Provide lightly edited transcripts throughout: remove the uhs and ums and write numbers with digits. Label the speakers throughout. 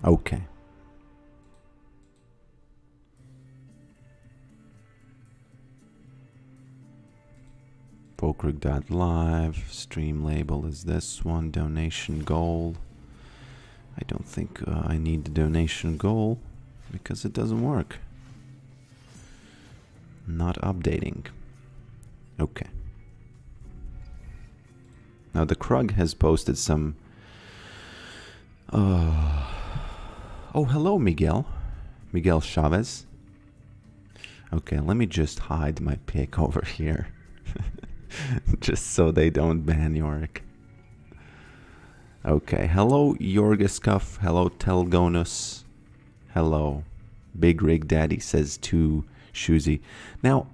Speaker 1: Okay. Pokerig.live. Stream label is this one. Donation goal. I don't think I need the donation goal because it doesn't work. Not updating. Okay. Now the Krug has posted some... Oh, hello, Miguel. Miguel Chavez. Okay, let me just hide my pic over here. Just so they don't ban Yorick. Okay, hello, Yorgiscuff. Hello, Telgonus. Hello. Big Rig Daddy says to Shuzi. Now,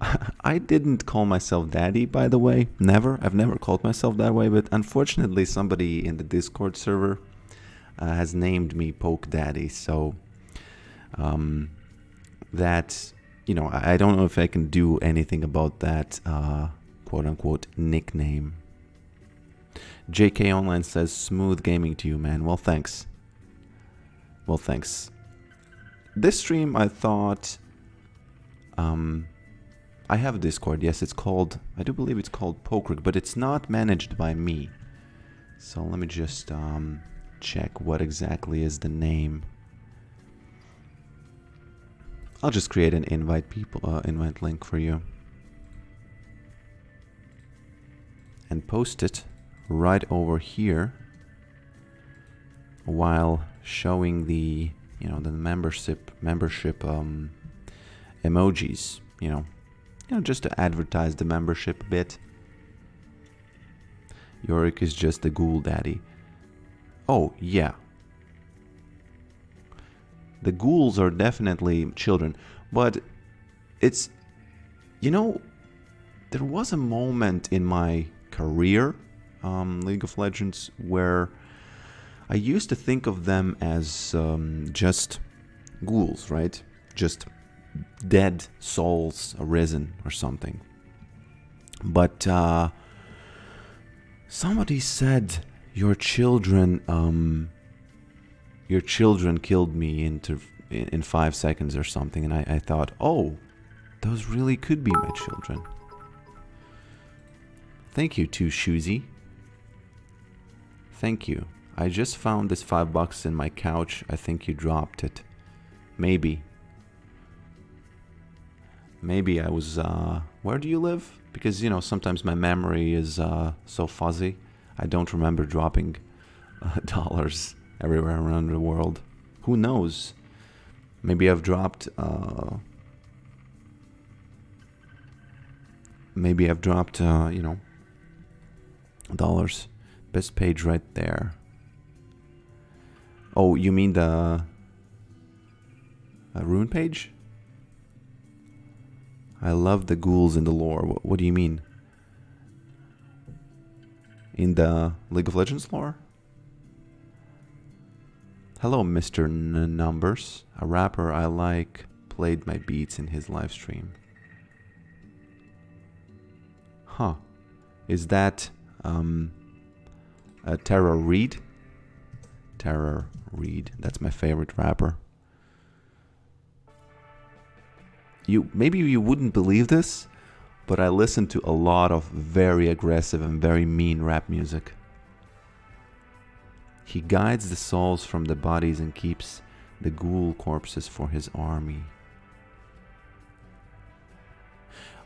Speaker 1: I didn't call myself Daddy, by the way. Never. I've never called myself that way, but unfortunately somebody in the Discord server has named me Poke Daddy, so that, you know, I don't know if I can do anything about that quote-unquote nickname. JK Online says, smooth gaming to you, man. Well, thanks. Well, thanks. This stream, I thought... I have a Discord. Yes, it's called... I do believe it's called Pokerig, but it's not managed by me. So let me just check what exactly is the name. I'll just create an invite link for you. And post it right over here while showing the, you know, the membership emojis, you know, just to advertise the membership a bit. Yorick is just the ghoul daddy. Oh, yeah. The ghouls are definitely children, but it's, you know, there was a moment in my career, League of Legends, where I used to think of them as just ghouls, right? Just dead souls arisen or something. But somebody said your children killed me in 5 seconds or something, and I thought, oh, those really could be my children. Thank you, Too Shoozy. Thank you. I just found this $5 in my couch. I think you dropped it. Maybe. Maybe I was... where do you live? Because, you know, sometimes my memory is so fuzzy. I don't remember dropping dollars everywhere around the world. Who knows? Maybe I've dropped... maybe I've dropped, you know, dollars. Best page right there. Oh, you mean the rune page? I love the ghouls in the lore. What do you mean? In the League of Legends lore? Hello, Mr. Numbers. A rapper I like played my beats in his live stream. Huh. Is that Tara Reid? Tara Reid. That's my favorite rapper. Maybe you wouldn't believe this, but I listen to a lot of very aggressive and very mean rap music. He guides the souls from the bodies and keeps the ghoul corpses for his army.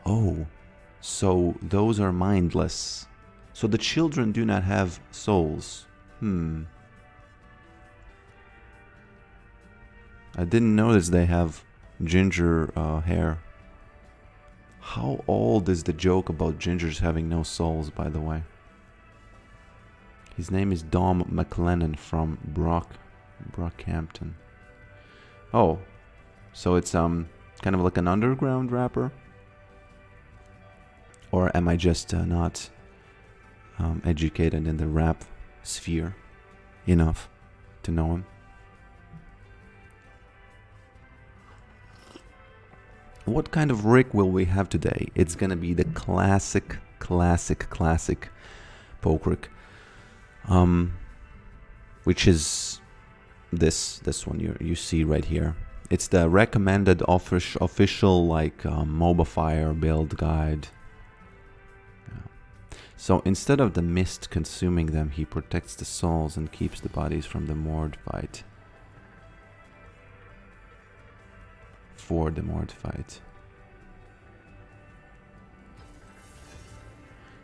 Speaker 1: Oh, so those are mindless. So the children do not have souls. I didn't notice they have ginger hair. How old is the joke about gingers having no souls, by the way? His name is Dom McLennan from Brockhampton. Oh, so it's kind of like an underground rapper? Or am I just not educated in the rap sphere enough to know him? What kind of rig will we have today? It's gonna be the classic poke rig, which is this one you see right here. It's the recommended official like MOBA Fire build guide. So instead of the mist consuming them, he protects the souls and keeps the bodies from the Mord fight. For the Mord fight.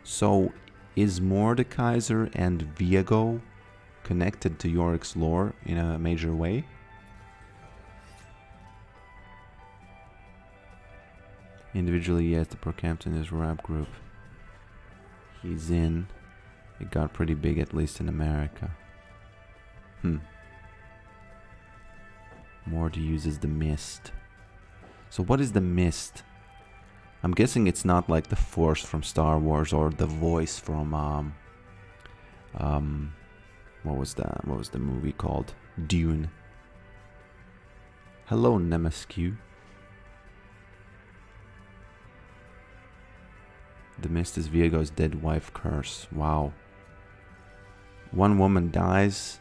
Speaker 1: So is Mordekaiser and Viego connected to Yorick's lore in a major way? Individually, yes, the Procampton is rap group he's in. It got pretty big, at least in America. Mord uses the mist. So what is the mist? I'm guessing it's not like the Force from Star Wars or the voice from what was that? What was the movie called? Dune. Hello, Nemescu. The mist is Viego's dead wife curse. Wow. One woman dies,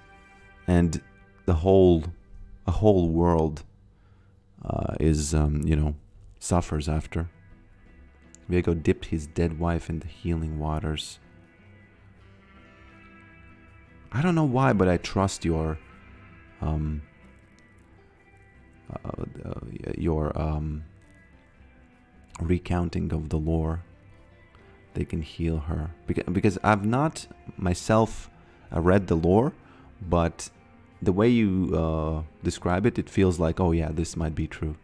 Speaker 1: and a whole world is suffers after. Viego dipped his dead wife in the healing waters. I don't know why, but I trust your recounting of the lore. They can heal her because I've not myself read the lore, but the way you describe it, it feels like, oh yeah, this might be true.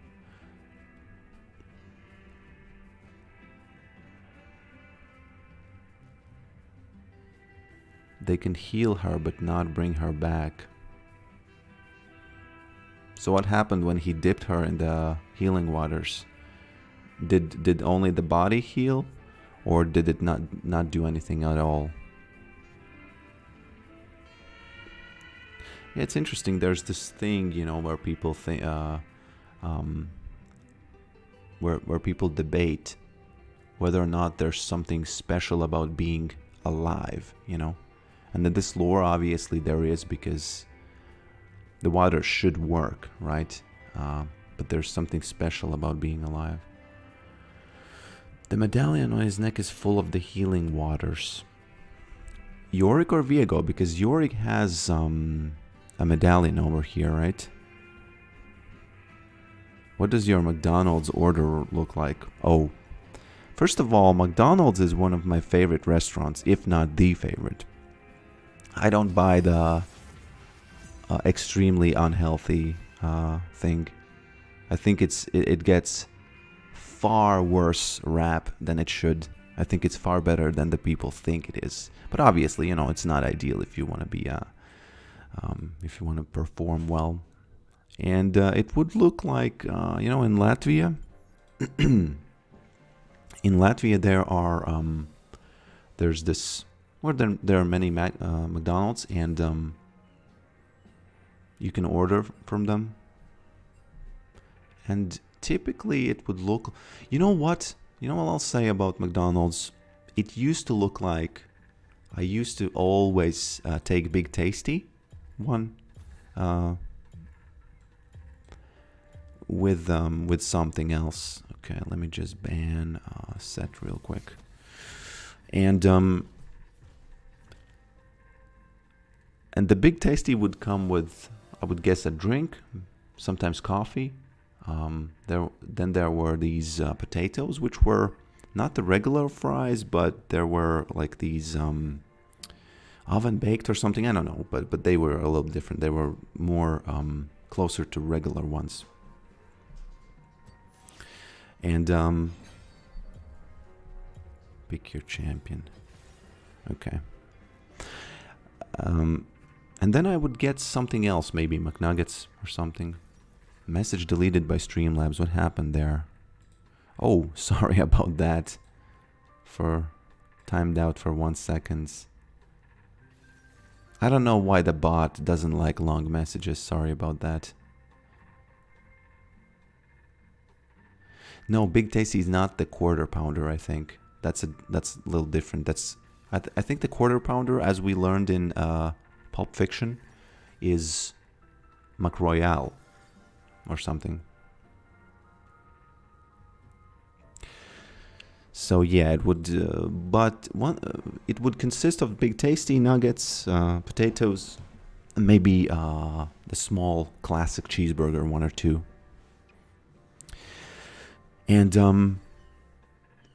Speaker 1: They can heal her but not bring her back. So what happened when he dipped her in the healing waters? Did only the body heal? Or did it not do anything at all? Yeah, it's interesting. There's this thing, where people think, where people debate whether or not there's something special about being alive, And in this lore, obviously there is, because the water should work, right? But there's something special about being alive. The medallion on his neck is full of the healing waters. Yorick or Viego? Because Yorick has a medallion over here, right? What does your McDonald's order look like? Oh, first of all, McDonald's is one of my favorite restaurants, if not the favorite. I don't buy the extremely unhealthy thing. I think it gets far worse rap than it should. I think it's far better than the people think it is. But obviously, it's not ideal if you want to be if you want to perform well. And it would look like in Latvia. In Latvia, there's this. Well, there are many McDonald's, and you can order from them. And typically it would look, what I'll say about McDonald's? It used to look like, I used to always take Big Tasty one with something else. Okay, let me just ban set real quick. And the Big Tasty would come with, I would guess, a drink, sometimes coffee. Then there were these potatoes, which were not the regular fries, but there were like these oven baked or something. I don't know, but they were a little different. They were more closer to regular ones. And pick your champion. Okay. And then I would get something else, maybe McNuggets or something. Message deleted by Streamlabs. What happened there? Oh, sorry about that. For timed out for 1 second. I don't know why the bot doesn't like long messages. Sorry about that. No, Big Tasty is not the quarter pounder, I think. That's a little different. I think the quarter pounder, as we learned in Pulp Fiction, is McRoyale or something. So yeah, it would, it would consist of big tasty nuggets, potatoes, maybe the small classic cheeseburger, one or two. And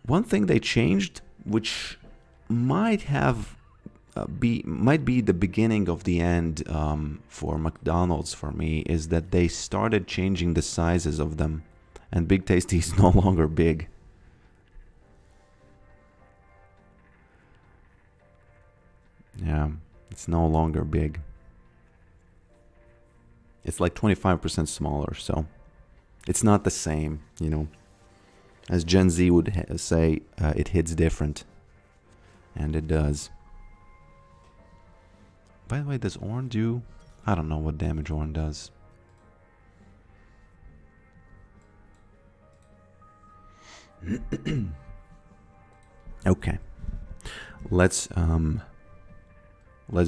Speaker 1: one thing they changed, which might be the beginning of the end for McDonald's for me, is that they started changing the sizes of them, and Big Tasty is no longer big. Yeah, it's no longer big. It's like 25% smaller, so it's not the same, you know. As Gen Z would say, it hits different. And it does. By the way, does Ornn do... I don't know what damage Ornn does. Okay. Let's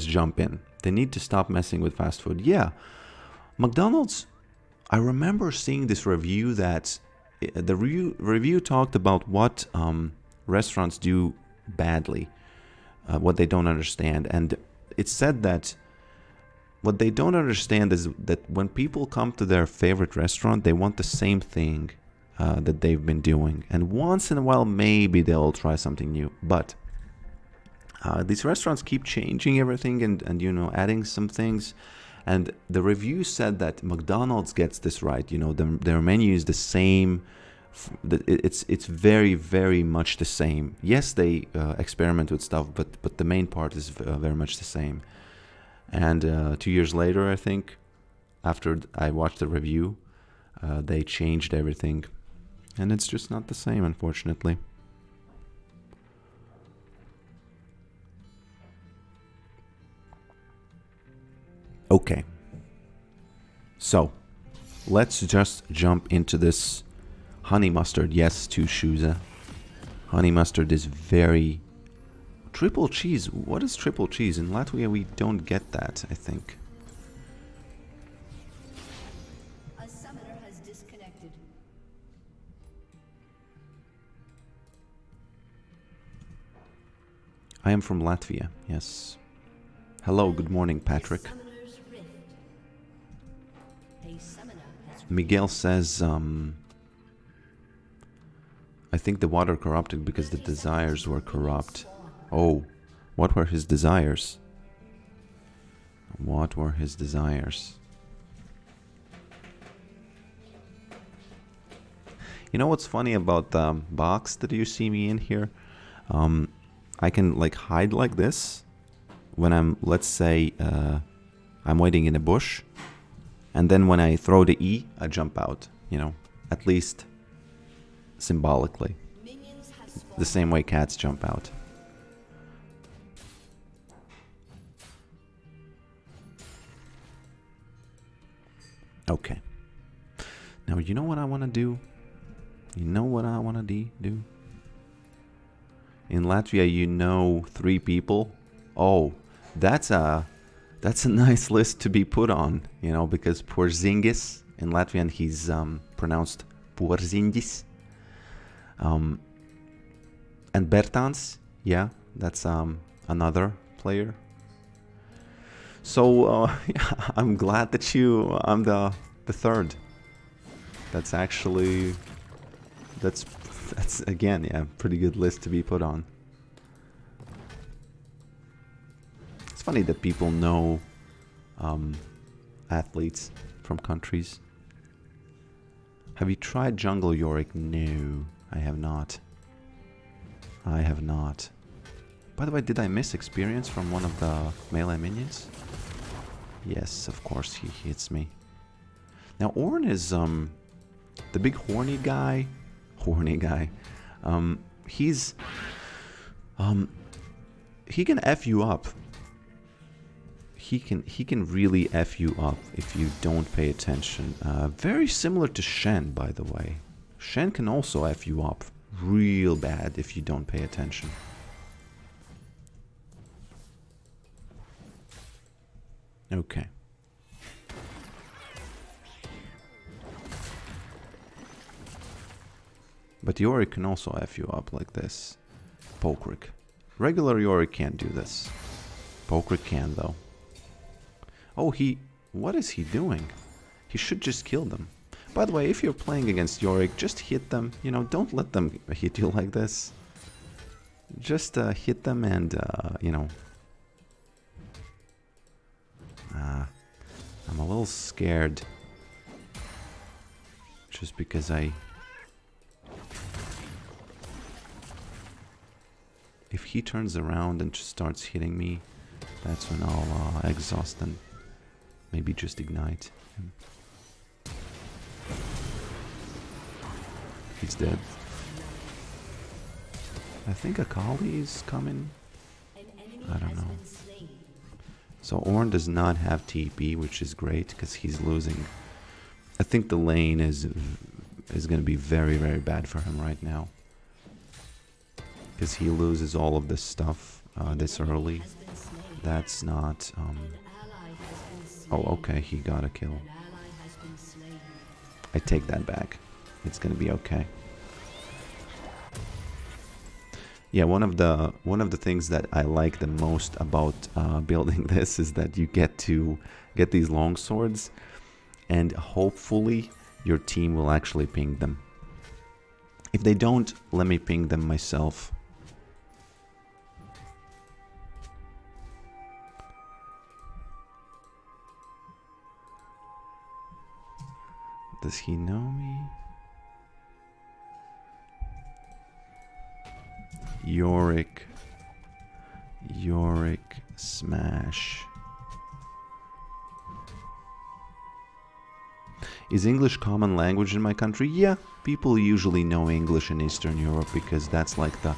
Speaker 1: jump in. They need to stop messing with fast food. Yeah. McDonald's, I remember seeing this review that... The review talked about what restaurants do badly, what they don't understand. And it said that what they don't understand is that when people come to their favorite restaurant, they want the same thing that they've been doing. And once in a while, maybe they'll try something new. But these restaurants keep changing everything and you know, adding some things. And the review said that McDonald's gets this right. You know, their menu is the same. It's very, very much the same. Yes, they experiment with stuff, but the main part is very much the same. And 2 years later, I think, after I watched the review, they changed everything. And it's just not the same, unfortunately. Okay, so let's just jump into this honey mustard. Yes, to Shuza. Honey mustard is very... Triple cheese. What is triple cheese? In Latvia, we don't get that, I think.
Speaker 2: A summoner has disconnected.
Speaker 1: I am from Latvia, yes. Hello, good morning, Patrick. Miguel says, I think the water corrupted because the desires were corrupt. Oh, what were his desires? What were his desires? You know what's funny about the box that you see me in here? I can like hide like this when I'm, let's say, I'm waiting in a bush. And then when I throw the E, I jump out, you know, at least symbolically. The same way cats jump out. Okay. Now, you know what I want to do? You know what I want to do? In Latvia, you know 3 people. Oh, that's a nice list to be put on, you know, because Porzingis, in Latvian, he's pronounced Porzingis. And Bertans, yeah, that's another player. So I'm glad that I'm the third. That's actually, that's again, yeah, pretty good list to be put on. It's funny that people know athletes from countries. Have you tried Jungle Yorick? No, I have not. I have not. By the way, did I miss experience from one of the melee minions? Yes, of course he hits me. Now Ornn is the big horny guy. He's he can F you up. He can really F you up if you don't pay attention. Very similar to Shen, by the way. Shen can also F you up real bad if you don't pay attention. Okay. But Yorick can also F you up like this. Pokrick. Regular Yorick can't do this. Pokrick can, though. Oh, he... What is he doing? He should just kill them. By the way, if you're playing against Yorick, just hit them. You know, don't let them hit you like this. Just hit them and, you know... I'm a little scared. Just because if he turns around and just starts hitting me, that's when I'll exhaust and maybe just ignite him. He's dead. I think Akali is coming. I don't know. So Ornn does not have TP, which is great because he's losing. I think the lane is going to be very, very bad for him right now. Because he loses all of this stuff this early. That's not... Oh, okay, he got a kill. I take that back. It's going to be okay. Yeah, one of the things that I like the most about building this is that you get to get these long swords, and hopefully your team will actually ping them. If they don't, let me ping them myself. Does he know me? Yorick, smash. Is English common language in my country? Yeah, people usually know English in Eastern Europe because that's like the...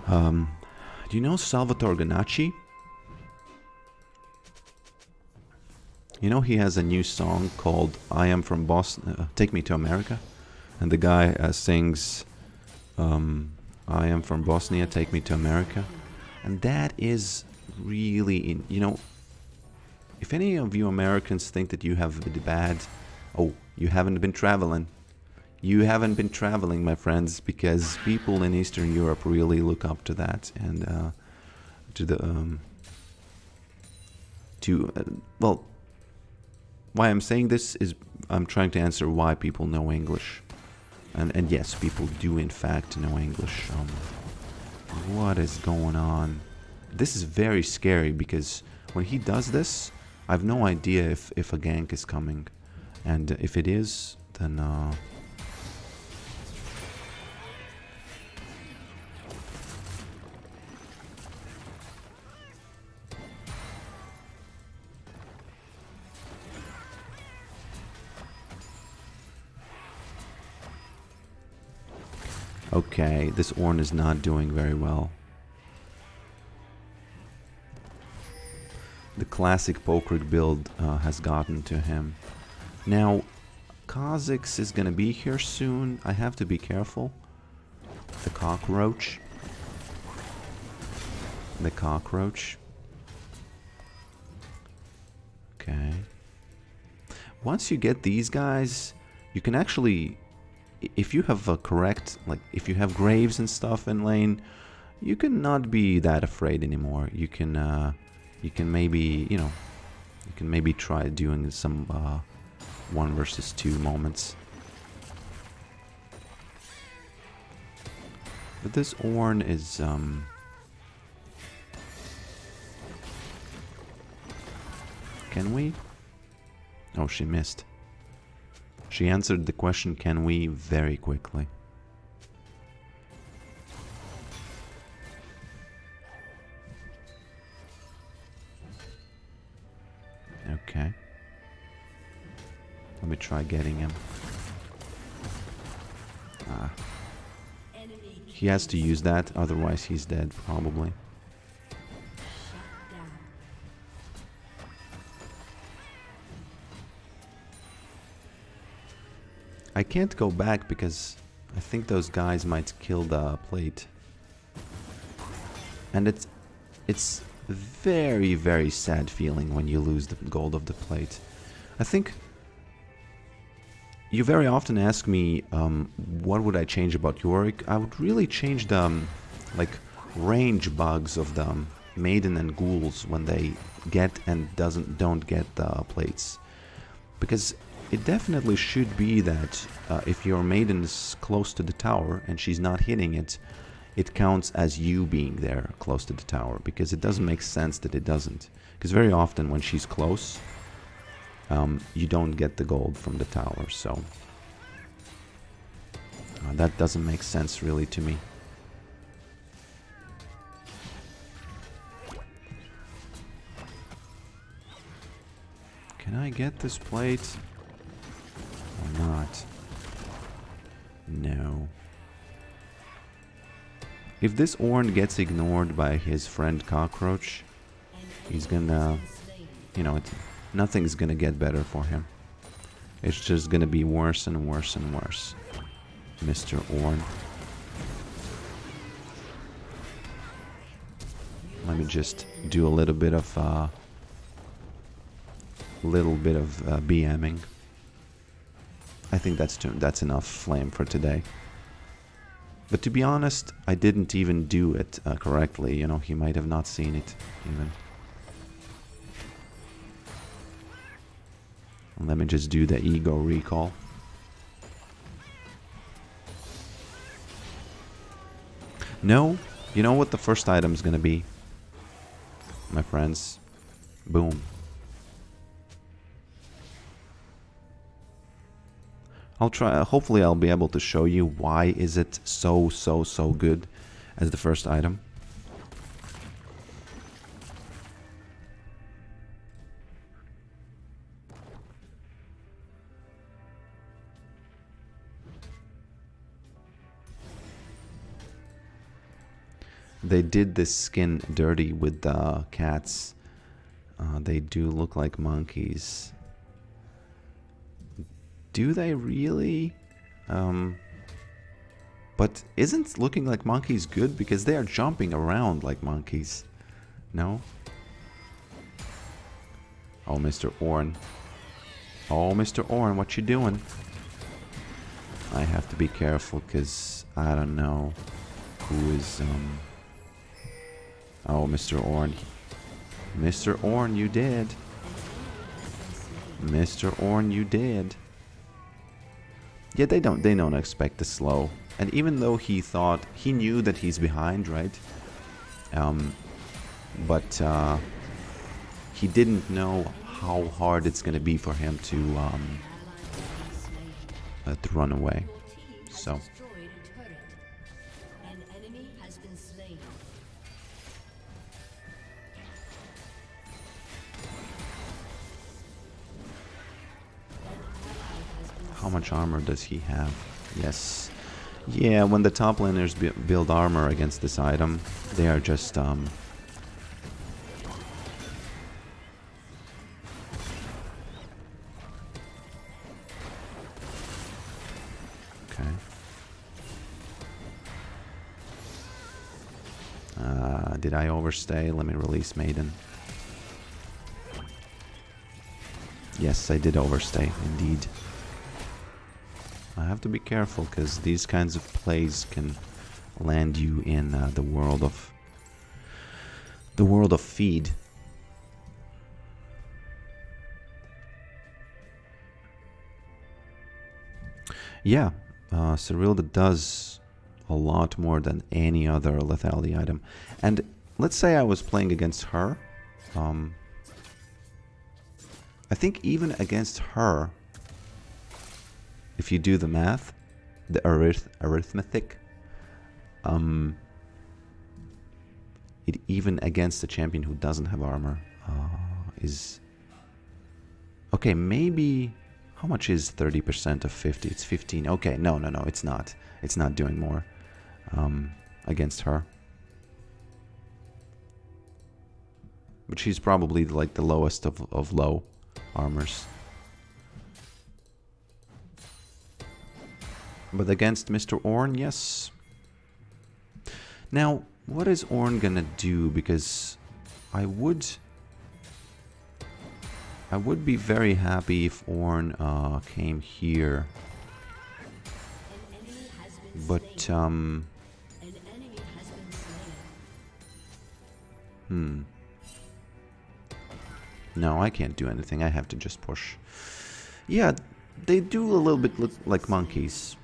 Speaker 1: do you know Salvatore Ganacci? You know he has a new song called I Am From Boston, Take Me to America? And the guy sings... I am from Bosnia, take me to America. And that is really, you know, if any of you Americans think that you have the bad, oh, you haven't been traveling. You haven't been traveling, my friends, because people in Eastern Europe really look up to that and well, why I'm saying this is I'm trying to answer why people know English. And yes, people do in fact know English. What is going on? This is very scary because when he does this, I have no idea if a gank is coming. And if it is, then... Okay, this Ornn is not doing very well. The classic Pokrick build has gotten to him. Now, Kha'Zix is gonna be here soon. I have to be careful. The cockroach. The cockroach. Okay. Once you get these guys, you can actually... If you have a correct, like, if you have graves and stuff in lane, you can not be that afraid anymore. You can maybe, you know, you can maybe try doing some 1 versus 2 moments. But this Ornn is, can we? Oh, she missed. She answered the question, can we, very quickly. Okay. Let me try getting him. Ah. He has to use that, otherwise he's dead, probably. I can't go back because I think those guys might kill the plate. And it's very, very sad feeling when you lose the gold of the plate. I think you very often ask me, what would I change about Yorick? I would really change the, like, range bugs of the maiden and ghouls when they get and don't get the plates. Because it definitely should be that if your maiden is close to the tower and she's not hitting it, it counts as you being there close to the tower. Because it doesn't make sense that it doesn't. Because very often when she's close, you don't get the gold from the tower, so that doesn't make sense really to me. Can I get this plate or not? No. If this Ornn gets ignored by his friend Cockroach, he's gonna, you know, nothing's gonna get better for him. It's just gonna be worse and worse and worse. Mr. Ornn. Let me just do a little bit of BMing. I think that's enough flame for today. But to be honest, I didn't even do it correctly. You know, he might have not seen it even. Let me just do the ego recall. No, you know what the first item is gonna be, my friends? Boom. I'll try, hopefully I'll be able to show you why is it so good as the first item. They did this skin dirty with the cats. They do look like monkeys. Do they really? But isn't looking like monkeys good? Because they are jumping around like monkeys. No? Oh, Mr. Ornn. Oh, Mr. Ornn, what you doing? I have to be careful because I don't know who is... Oh, Mr. Ornn. Mr. Ornn, you did. Mr. Ornn, you did. Yeah, they don't expect the slow. And even though he knew that he's behind, right? But he didn't know how hard it's gonna be for him to run away. So. How much armor does he have? Yes. Yeah, when the top laners build armor against this item, they are just Okay. Did I overstay? Let me release Maiden. Yes, I did overstay, indeed. I have to be careful because these kinds of plays can land you in the world of feed. Yeah, Cyrilda does a lot more than any other lethality item. And let's say I was playing against her. I think even against her, if you do the math, the arithmetic, it even against a champion who doesn't have armor is... Okay, maybe... How much is 30% of 50? It's 15. Okay, no, it's not. It's not doing more against her. But she's probably like the lowest of low armors. But against Mr. Ornn, yes. Now, what is Ornn gonna do? Because I would I would be very happy if Ornn came here. But, no, I can't do anything. I have to just push. Yeah, they do a little bit look like monkeys.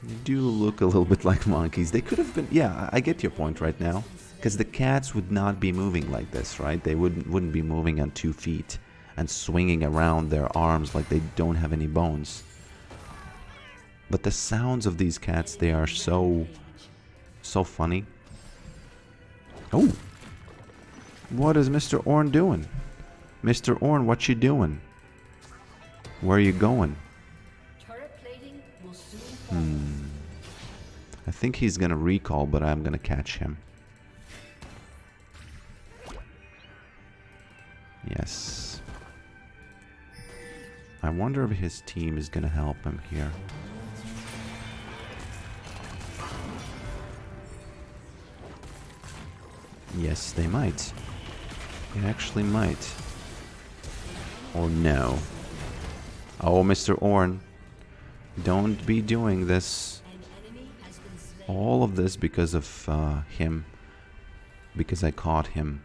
Speaker 1: They do look a little bit like monkeys. They could have been... Yeah, I get your point right now. Because the cats would not be moving like this, right? They wouldn't be moving on 2 feet and swinging around their arms like they don't have any bones. But the sounds of these cats, they are so funny. Oh! What is Mr. Ornn doing? Mr. Ornn, what you doing? Where are you going?
Speaker 2: Turret plating will soon fall.
Speaker 1: I think he's gonna recall, but I'm gonna catch him. Yes. I wonder if his team is gonna help him here. Yes, they might. They actually might. Or no. Oh, Mr. Ornn. Don't be doing this. All of this because of him. Because I caught him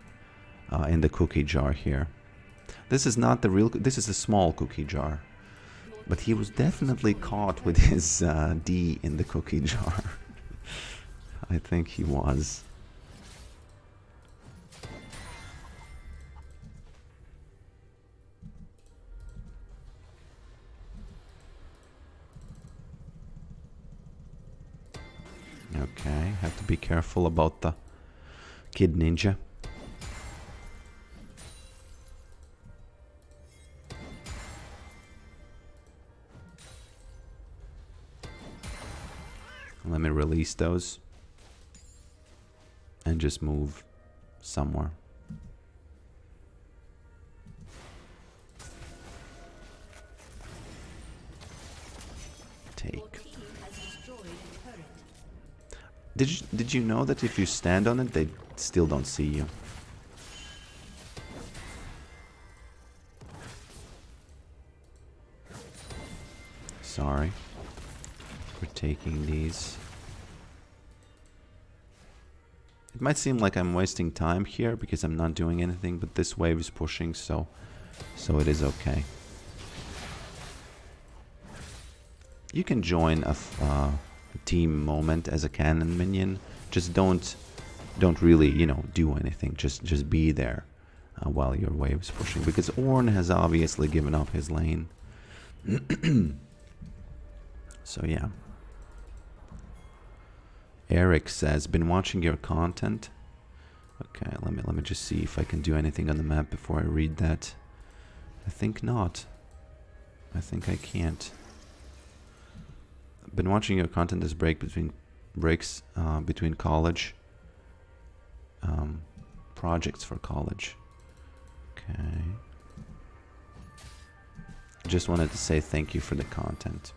Speaker 1: in the cookie jar here. This is not the real... This is a small cookie jar. But he was definitely caught with his D in the cookie jar. I think he was. Okay, have to be careful about the kid ninja. Let me release those and just move somewhere. Take. Did you know that if you stand on it, they still don't see you? Sorry for taking these. It might seem like I'm wasting time here because I'm not doing anything, but this wave is pushing, so it is okay. You can join a team moment as a cannon minion. Just don't really, you know, do anything. Just be there while your wave is pushing, because Ornn has obviously given up his lane. So yeah. Eric says, been watching your content. Okay, let me just see if I can do anything on the map before I read that. I think not. I think I can't. Been watching your content as breaks between college projects for college. Okay. Just wanted to say thank you for the content.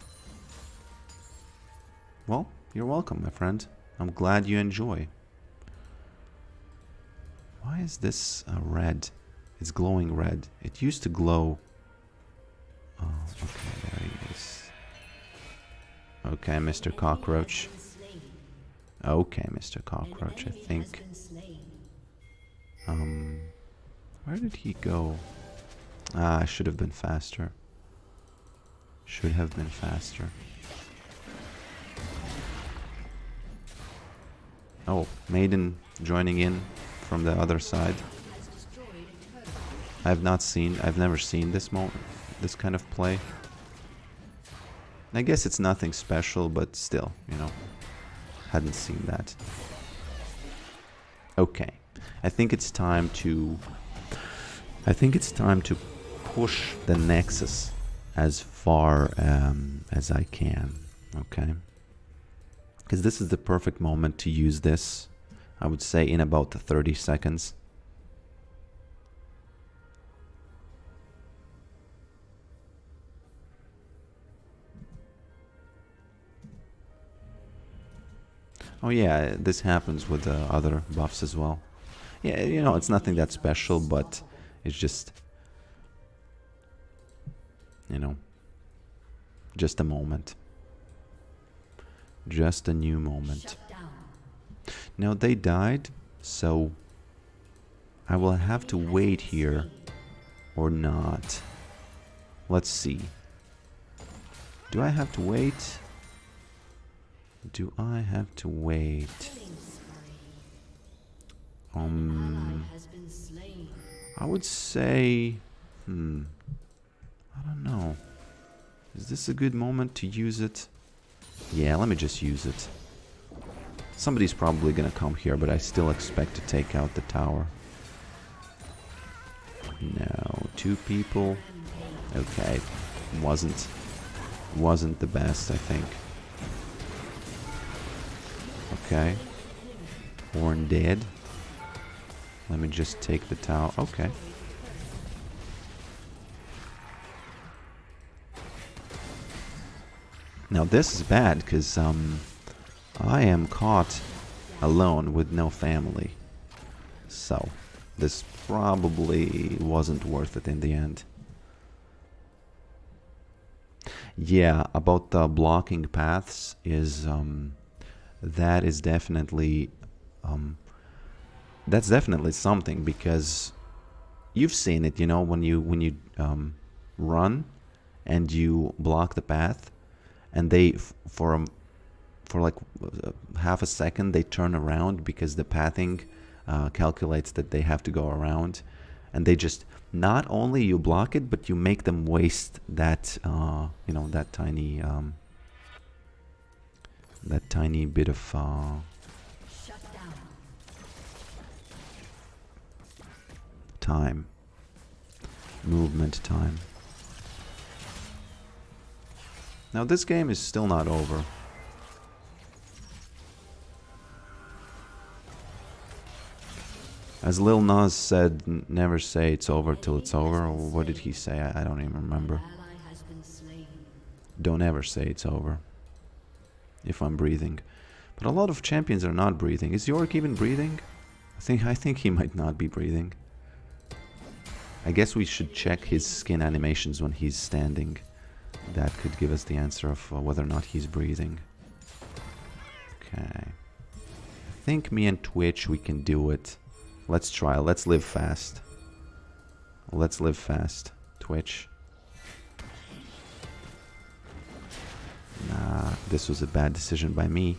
Speaker 1: Well, you're welcome, my friend. I'm glad you enjoy. Why is this red? It's glowing red. It used to glow. Oh, okay, there he is. Okay, Mr. Cockroach. Okay, Mr. Cockroach, I think. Where did he go? Ah, I should have been faster. Should have been faster. Oh, Maiden joining in from the other side. I've never seen this kind of play. I guess it's nothing special, but still, you know, hadn't seen that. Okay, I think it's time to push the Nexus as far as I can. Okay, because this is the perfect moment to use this. I would say in about 30 seconds. Oh yeah, this happens with other buffs as well. Yeah, you know, it's nothing that special, but it's just You know, just a moment. Just a new moment.
Speaker 2: Shut down.
Speaker 1: Now they died, so I will have to wait here or not. Let's see. Do I have to wait? Do I have to wait?
Speaker 2: Killing spree. Ally has been slain.
Speaker 1: I would say, I don't know. Is this a good moment to use it? Yeah, let me just use it. Somebody's probably gonna come here, but I still expect to take out the tower. No, 2 people. Okay, wasn't the best, I think. Okay, Horn dead. Let me just take the tower. Okay. Now this is bad because I am caught alone with no family. So this probably wasn't worth it in the end. Yeah, about the blocking paths is that is definitely that's definitely something, because you've seen it, you know, when you run and you block the path, and they for like half a second they turn around because the pathing calculates that they have to go around, and they just, not only you block it, but you make them waste that you know, that tiny bit of
Speaker 2: Shut down.
Speaker 1: time, movement time. Now this game is still not over. As Lil Nas said, never say it's over till it's over. Or what did he say? I don't even remember.
Speaker 2: Ally has been slain.
Speaker 1: Don't ever say it's over. If I'm breathing. But a lot of champions are not breathing. Is Yorick even breathing? I think he might not be breathing. I guess we should check his skin animations when he's standing. That could give us the answer of whether or not he's breathing. Okay. I think me and Twitch, we can do it. Let's try. Let's live fast. Let's live fast. Twitch. Nah, this was a bad decision by me.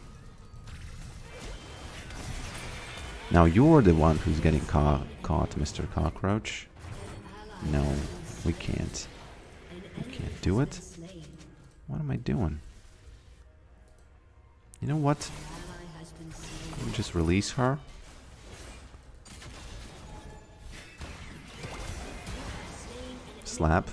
Speaker 1: Now you're the one who's getting caught, Mr. Cockroach. No, we can't. We can't do it. What am I doing? You know what? Let me just release her. Slap.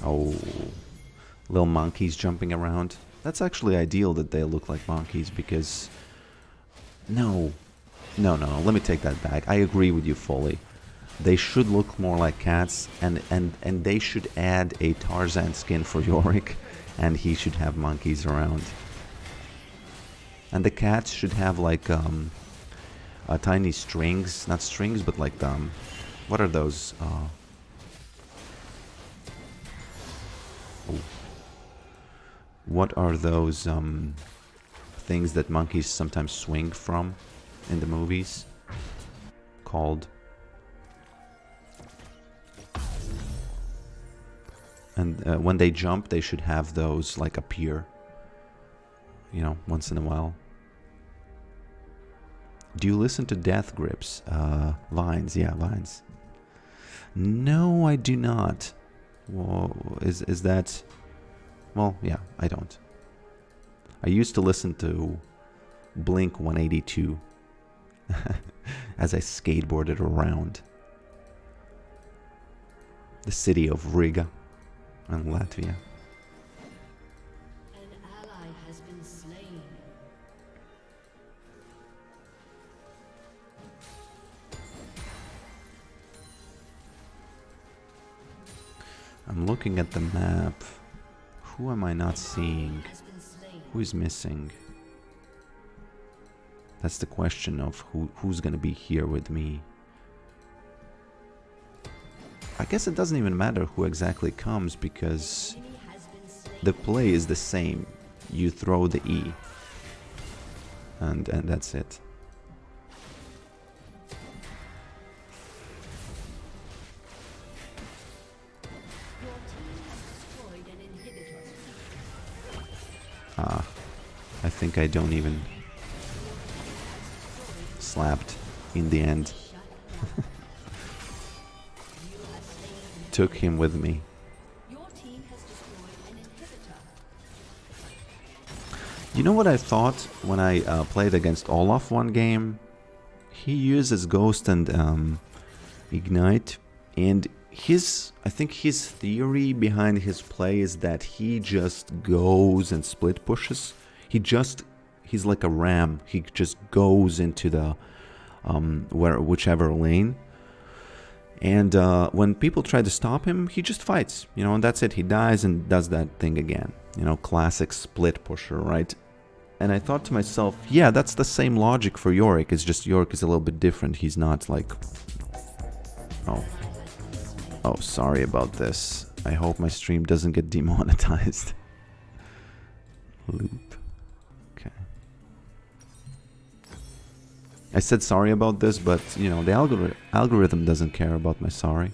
Speaker 1: Oh, little monkeys jumping around. That's actually ideal that they look like monkeys, because... No, let me take that back. I agree with you fully. They should look more like cats, and they should add a Tarzan skin for Yorick, and he should have monkeys around. And the cats should have like tiny strings, not strings, but like what are those? Oh. What are those things that monkeys sometimes swing from in the movies? Called. And when they jump, they should have those like appear, you know, once in a while. Do you listen to Death Grips? Vines, yeah, Vines. No, I do not. Well, is that... Well, yeah, I don't. I used to listen to Blink 182 as I skateboarded around the city of Riga in Latvia.
Speaker 2: An ally has been slain.
Speaker 1: I'm looking at the map. Who am I not seeing?
Speaker 2: Has been slain.
Speaker 1: Who is missing? That's the question of who's gonna be here with me. I guess it doesn't even matter who exactly comes because the play is the same. You throw the E. And that's it. I think I don't even slapped in the end. Took him with me. You know what I thought when I played against Olaf one game? He uses Ghost and Ignite, and I think his theory behind his play is that he just goes and split pushes. He's like a ram. He just goes into the whichever lane. And when people try to stop him, he just fights, you know, and that's it. He dies and does that thing again. You know, classic split pusher, right? And I thought to myself, yeah, that's the same logic for Yorick. It's just Yorick is a little bit different. He's not like... Oh, sorry about this. I hope my stream doesn't get demonetized. Loop. Okay. I said sorry about this, but, you know, the algorithm doesn't care about my sorry.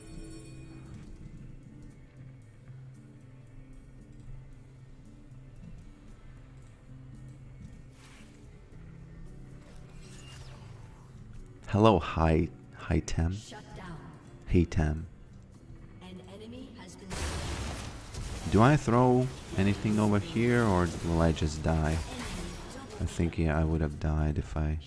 Speaker 1: Hello, hi Tam. Hey Tam. Do I throw anything over here, or will I just die? I think, yeah, I would have died if I...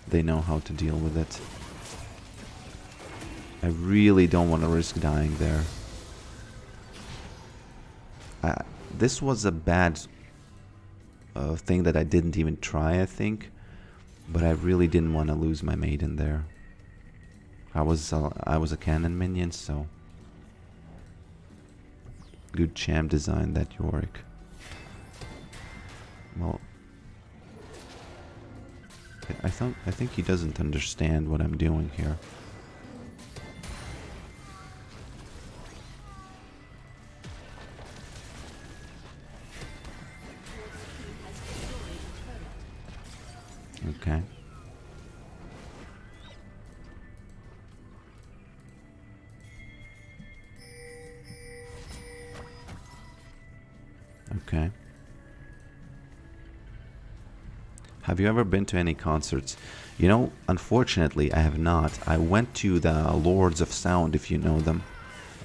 Speaker 1: They know how to deal with it. I really don't want to risk dying there. This was a bad thing that I didn't even try, I think. But I really didn't want to lose my maiden there. I was a cannon minion, so... Good champ design, that Yorick. Well... I think he doesn't understand what I'm doing here. Okay. Okay. Have you ever been to any concerts? You know, unfortunately, I have not. I went to the Lords of Sound, if you know them,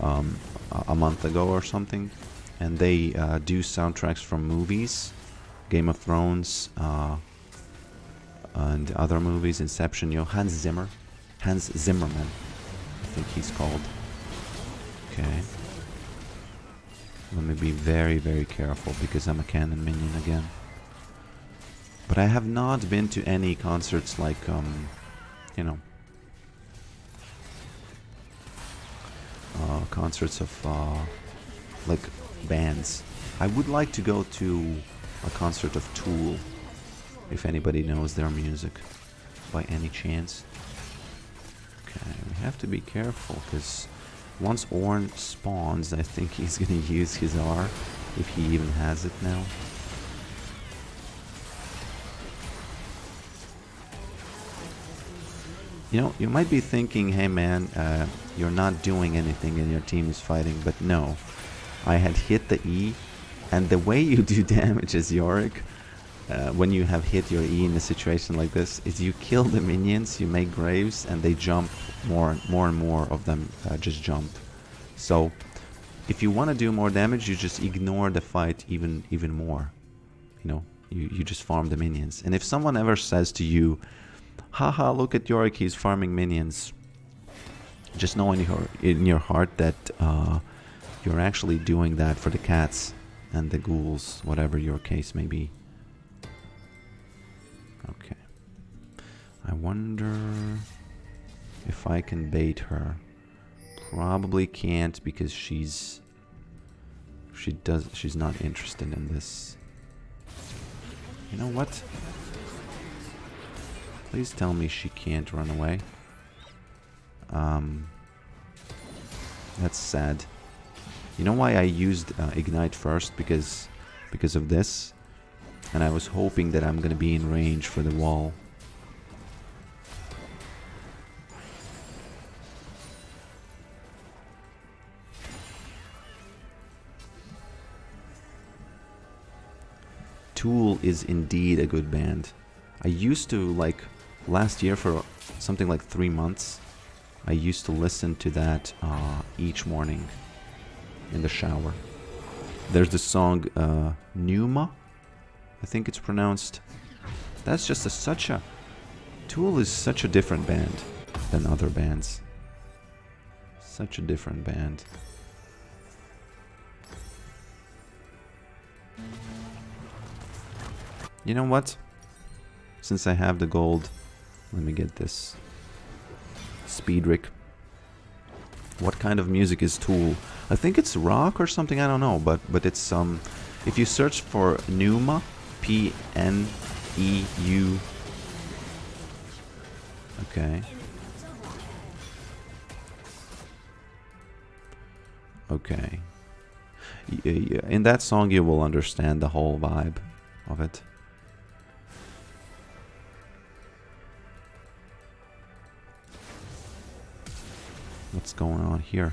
Speaker 1: a month ago or something, and they do soundtracks from movies, Game of Thrones, and other movies, Inception. You know, Hans Zimmerman, I think he's called. Okay. Let me be very, very careful because I'm a cannon minion again. But I have not been to any concerts like, you know, concerts of, like, bands. I would like to go to a concert of Tool, if anybody knows their music, by any chance. Okay, we have to be careful, because once Ornn spawns, I think he's gonna use his R, if he even has it now. You know, you might be thinking, hey man, you're not doing anything and your team is fighting, but no. I had hit the E, and the way you do damage as Yorick, when you have hit your E in a situation like this, is you kill the minions, you make graves, and they jump, more and more of them just jump. So, if you want to do more damage, you just ignore the fight even more. You know, you just farm the minions. And if someone ever says to you, haha, look at Yorick, he's farming minions, just know in your heart that you're actually doing that for the cats and the ghouls, whatever your case may be. Okay. I wonder if I can bait her. probably can't because she's not interested in this. You know what? Please tell me she can't run away. That's sad. You know why I used Ignite first? Because of this. And I was hoping that I'm gonna be in range for the wall. Tool is indeed a good band. I used to, like, last year for something like 3 months, I used to listen to that each morning in the shower. There's the song Pneuma, I think it's pronounced. That's just such a... Tool is such a different band than other bands. Such a different band. You know what? Since I have the gold, let me get this. Speedrick. What kind of music is Tool? I think it's rock or something, I don't know, but it's if you search for Pneuma, P-N-E-U. Okay. Okay. In that song you will understand the whole vibe of it. What's going on here?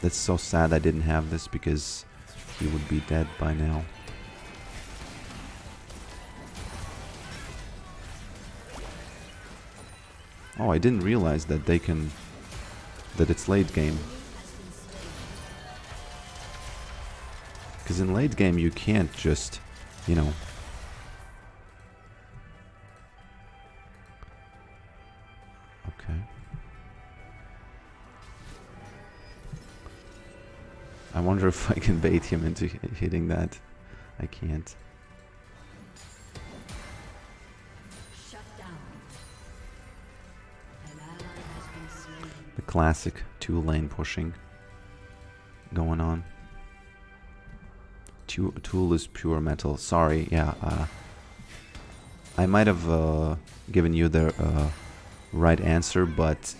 Speaker 1: That's so sad I didn't have this because he would be dead by now. Oh, I didn't realize that they can... that it's late game. Because in late game you can't just, you know... Okay. I wonder if I can bait him into hitting that. I can't.
Speaker 2: Shut down. An ally has been slain.
Speaker 1: The classic 2-lane pushing going on. Tool is pure metal. Sorry, yeah. I might have given you the right answer, but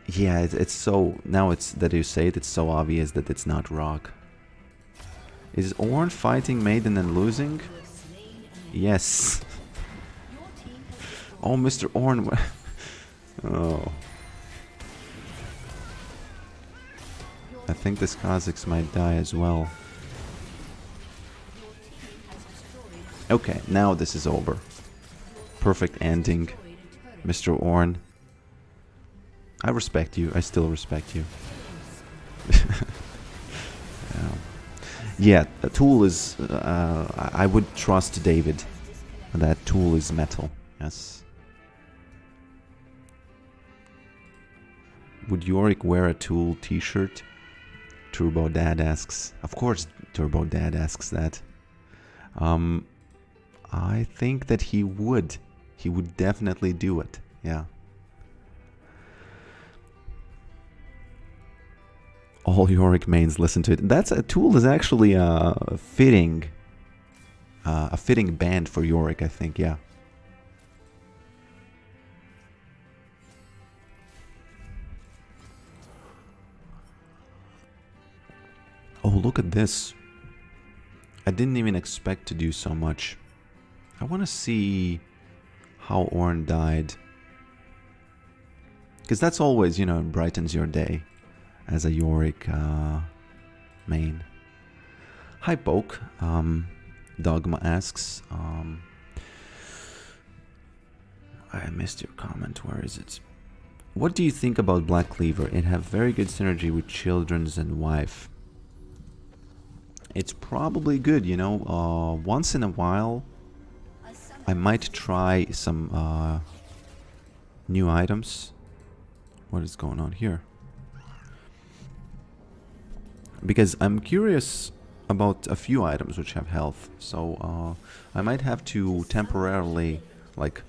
Speaker 1: yeah, it's so... Now it's that you say it, it's so obvious that it's not rock. Is Ornn fighting Maiden and losing? Yes. Oh, Mr. Ornn. Oh. I think this Kha'Zix might die as well. Okay, now this is over. Perfect ending, Mr. Ornn. I respect you. I still respect you. Yeah, Tool is... I would trust David. That Tool is metal. Yes. Would Yorick wear a Tool t-shirt? Turbo Dad asks. Of course Turbo Dad asks that. I think that he would. He would definitely do it. Yeah. All Yorick mains listen to it. That's a Tool is actually a fitting band for Yorick, I think. Yeah. Oh, look at this. I didn't even expect to do so much. I want to see how Ornn died. Because that's always, you know, brightens your day as a Yorick main. Hi, Poke. Dogma asks. I missed your comment. Where is it? What do you think about Black Cleaver? It have very good synergy with Children's and Wife. It's probably good, you know. Once in a while, I might try some new items. What is going on here? Because I'm curious about a few items which have health. So I might have to temporarily, like,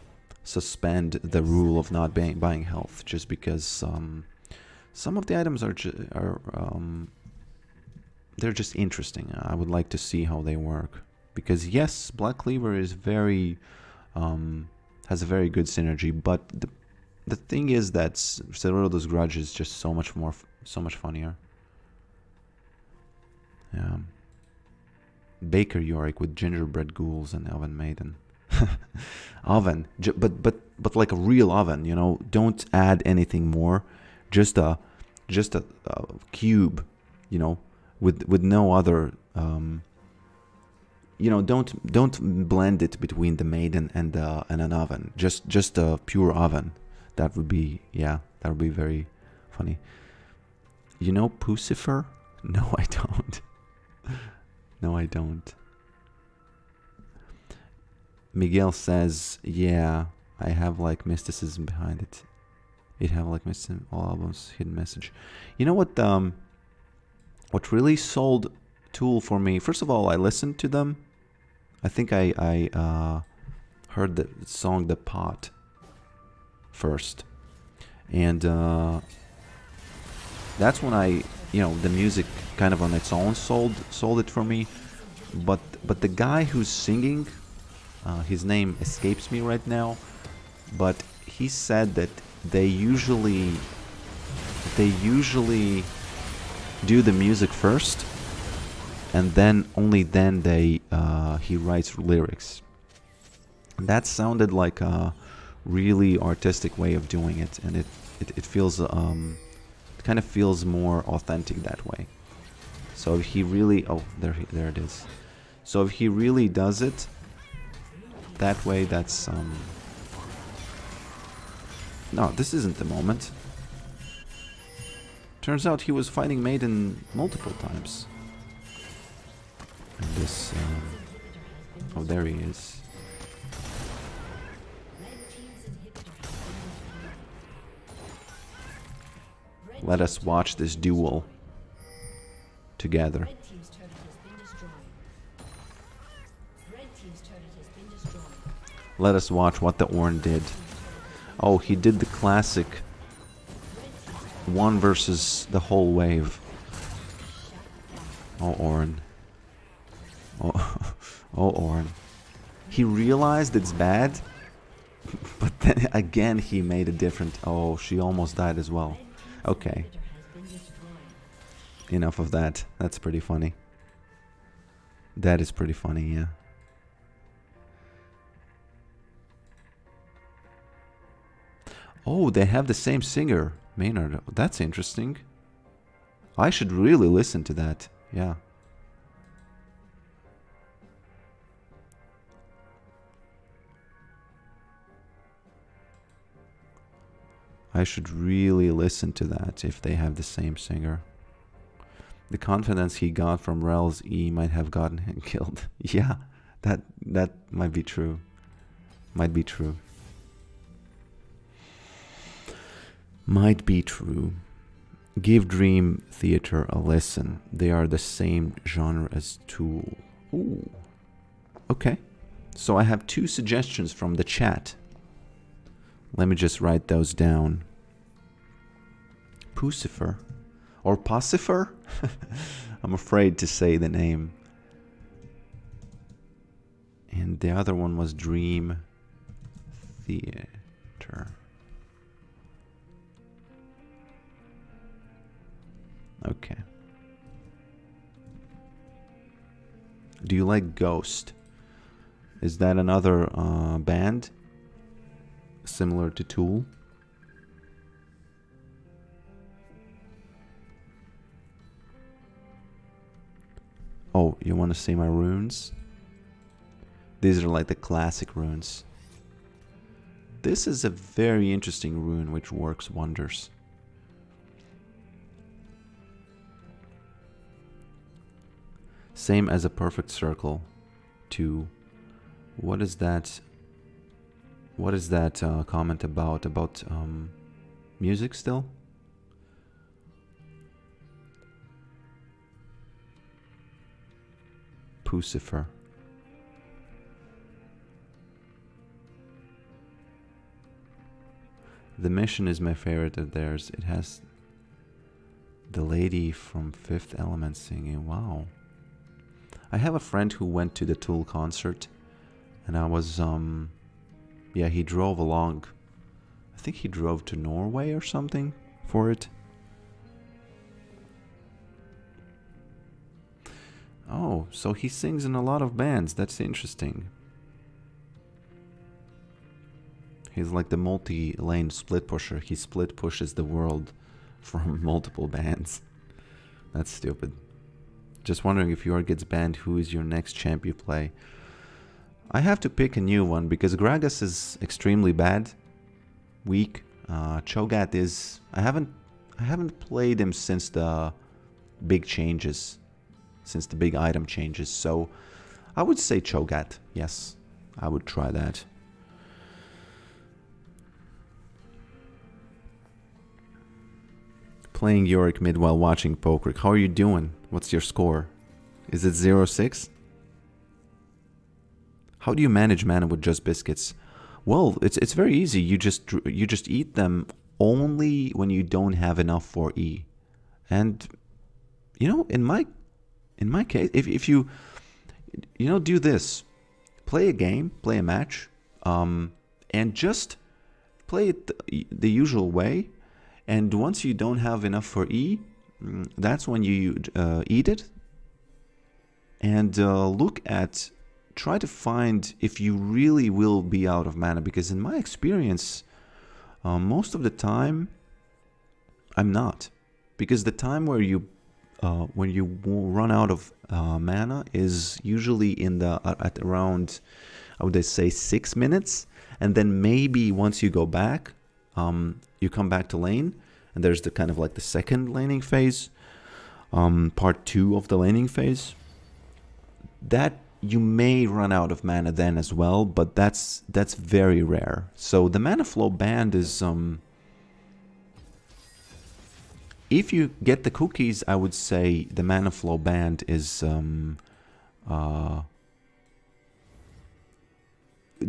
Speaker 1: suspend the rule of not buying health, just because some of the items they're just interesting. I would like to see how they work, because yes, Black Cleaver is very has a very good synergy, but the thing is that Cerulo's Grudge is just so much funnier. Yeah. Baker Yorick with gingerbread ghouls and oven maiden. Oven, but like a real oven, you know. Don't add anything more. Just a cube, you know, with no other. You know, don't blend it between the maiden and an oven. Just a pure oven. That would be, yeah, that would be very funny. You know Pucifer? No, I don't. No, I don't. Miguel says, yeah, I have like mysticism behind it. It have like mysticism, all albums, hidden message. You know what really sold Tool for me? First of all, I listened to them. I think I heard the song The Pot first. And that's when the music kind of on its own sold it for me. But the guy who's singing, his name escapes me right now, but he said that they usually do the music first, and then only then he writes lyrics. And that sounded like a really artistic way of doing it, and it feels it kind of feels more authentic that way. So if he really there it is. So if he really does it that way, that's no, this isn't the moment. Turns out he was fighting Maiden multiple times. And this oh, there he is. Let us watch this duel together. Let us watch what the Ornn did. Oh, he did the classic one versus the whole wave. Oh, Ornn. Oh, oh, Ornn. He realized it's bad, but then again he made a different... Oh, she almost died as well. Okay. Enough of that. That's pretty funny. That is pretty funny, yeah. Oh, they have the same singer, Maynard. That's interesting. I should really listen to that. Yeah. I should really listen to that if they have the same singer. The confidence he got from Rel's E might have gotten him killed. Yeah, that might be true. Might be true. Might be true. Give Dream Theater a listen. They are the same genre as Tool. Ooh. Okay. So I have 2 suggestions from the chat. Let me just write those down. Pucifer. Or Pucifer? I'm afraid to say the name. And the other one was Dream Theater. Okay. Do you like Ghost? Is that another band similar to Tool? Oh, you want to see my runes? These are like the classic runes. This is a very interesting rune which works wonders. Same as a perfect circle. 2. What is that? What is that comment about? About music still? Pucifer. The mission is my favorite of theirs. It has the lady from Fifth Element singing. Wow. I have a friend who went to the Tool concert, and I was, yeah, he drove along. I think he drove to Norway or something for it. Oh, so he sings in a lot of bands. That's interesting. He's like the multi-lane split pusher. He split pushes the world from multiple bands. That's stupid. Just wondering if Yorick gets banned, who is your next champ you play? I have to pick a new one because Gragas is extremely bad, weak. Cho'Gath is. I haven't played him since the big changes, since the big item changes. So I would say Cho'Gath. Yes, I would try that. Playing Yorick mid while watching Poker. How are you doing? What's your score? Is it 0-6? How do you manage mana with just biscuits? Well, it's very easy. You just eat them only when you don't have enough for E. And you know, in my case, if you do this, play a game, play a match, and just play it the usual way. And once you don't have enough for E, that's when you eat it. And try to find if you really will be out of mana. Because in my experience, most of the time, I'm not. Because the time where when you run out of mana is usually at around, I would say 6 minutes. And then maybe once you go back, you come back to lane, and there's the kind of like the second laning phase, part 2 of the laning phase. That you may run out of mana then as well, but that's very rare. So the mana flow band is if you get the cookies, I would say the mana flow band is the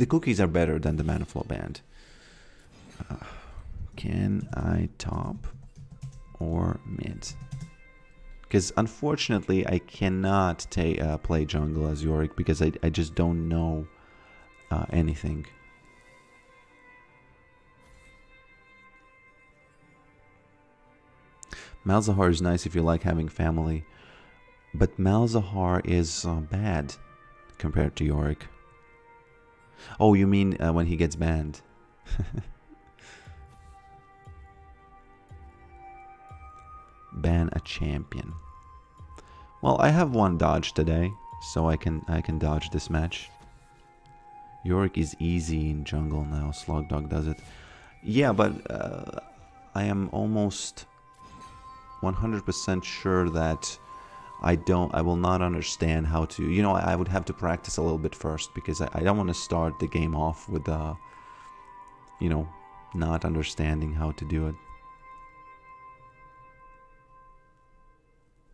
Speaker 1: cookies are better than the mana flow band. Can I top or mid? Because unfortunately I cannot play jungle as Yorick because I just don't know anything. Malzahar is nice if you like having family, but Malzahar is bad compared to Yorick. Oh, you mean when he gets banned? Ban a champion. Well, I have one dodge today, so I can dodge this match. Yorick is easy in jungle now. Slogdog does it. Yeah, but I am almost 100% sure that I will not understand how to. You know, I would have to practice a little bit first because I don't want to start the game off with not understanding how to do it.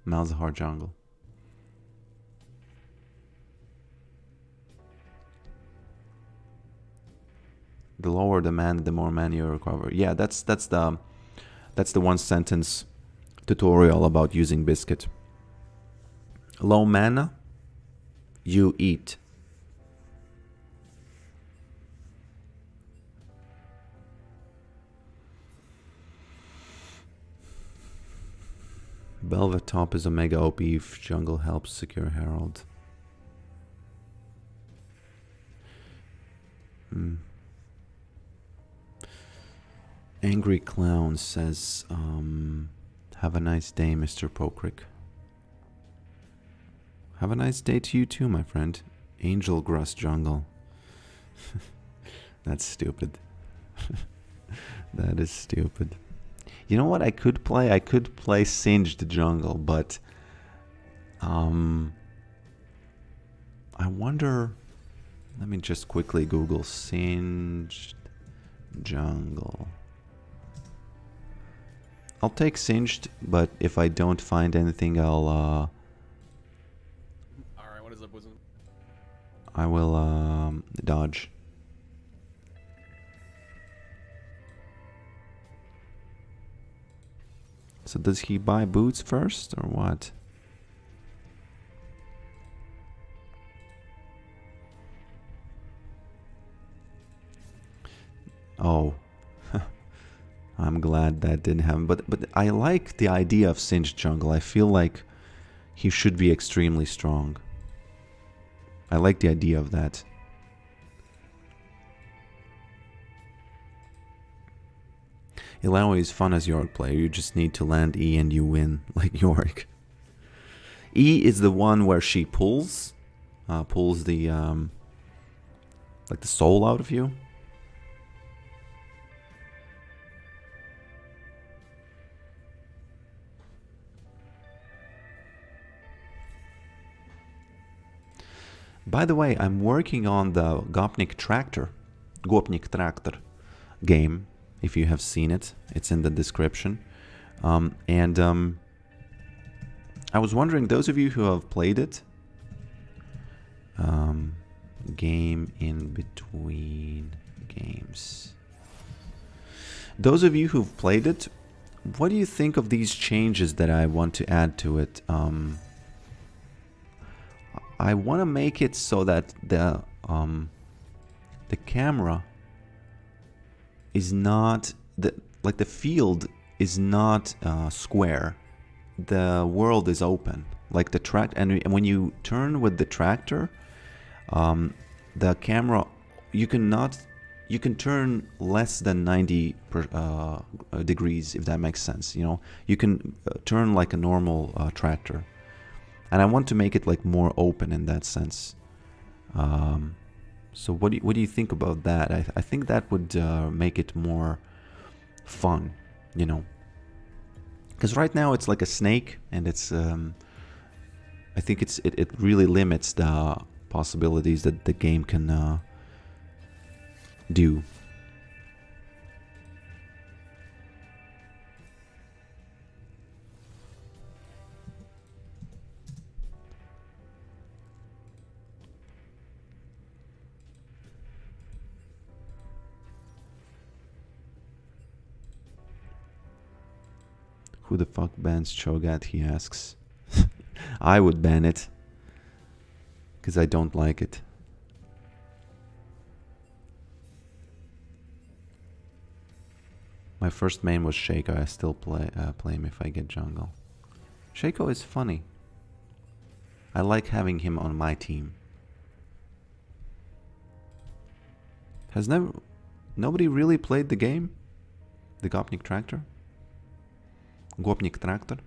Speaker 1: Malzahar jungle. The lower the mana, the more mana you recover. Yeah, that's the one sentence tutorial about using biscuit. Low mana, you eat. Velvet top is a mega OP if jungle helps secure Herald. Angry Clown says, have a nice day, Mr. Pokrick. Have a nice day to you too, my friend. Angel Grass jungle. That's stupid. That is stupid. You know what I could play? I could play Singed Jungle, but I wonder. Let me just quickly Google Singed Jungle. I'll take Singed, but if I don't find anything, I'll
Speaker 3: Alright, what is up, Wizard?
Speaker 1: I will dodge. So does he buy boots first or what? Oh, I'm glad that didn't happen. But I like the idea of Singed Jungle. I feel like he should be extremely strong. I like the idea of that. Ilao is fun as Yorick player. You just need to land E and you win, like Yorick. E is the one where she pulls the like the soul out of you. By the way, I'm working on the Gopnik Tractor game. If you have seen it, it's in the description. I was wondering, those of you who have played it, game in between games. Those of you who've played it, what do you think of these changes that I want to add to it? I want to make it so that the camera is not like the field is not square. The world is open, like the track. And when you turn with the tractor, the camera you can turn less than 90 degrees, if that makes sense. You know, you can turn like a normal tractor. And I want to make it like more open in that sense. So what do you think about that? I think that would make it more fun, you know. Because right now it's like a snake, and it's I think it really limits the possibilities that the game can do. Who the fuck bans Cho'Gath, he asks. I would ban it. Because I don't like it. My first main was Shaco. I still play him if I get jungle. Shaco is funny. I like having him on my team. Has nobody really played the game? The Gopnik Tractor? Gopnik Tractor.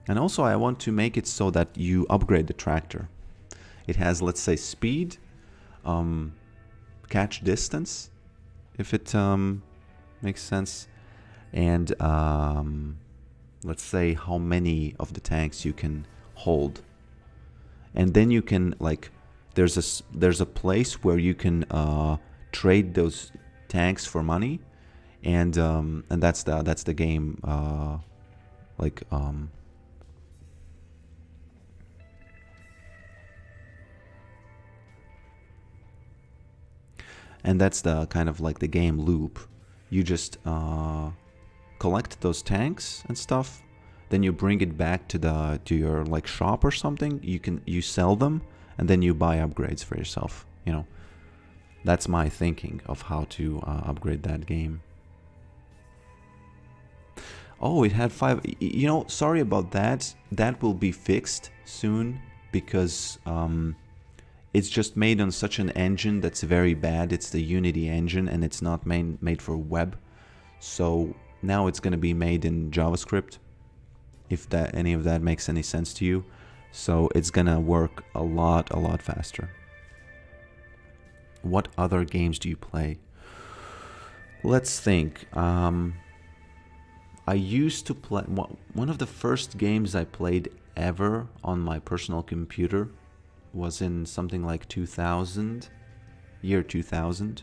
Speaker 1: And also I want to make it so that you upgrade the tractor. It has, let's say, speed, catch distance, if it makes sense, and let's say how many of the tanks you can hold. And then you can, like, there's a place where you can trade those tanks for money. And that's the game, and that's the kind of like the game loop. You just collect those tanks and stuff, then you bring it back to your like shop or something. You sell them, and then you buy upgrades for yourself. You know, that's my thinking of how to upgrade that game. Oh, it had 5. You know, sorry about that. That will be fixed soon because it's just made on such an engine that's very bad. It's the Unity engine, and it's not made for web. So now it's going to be made in JavaScript, if any of that makes any sense to you. So it's going to work a lot faster. What other games do you play? Let's think. I used to play, one of the first games I played ever on my personal computer was in something like 2000, year 2000,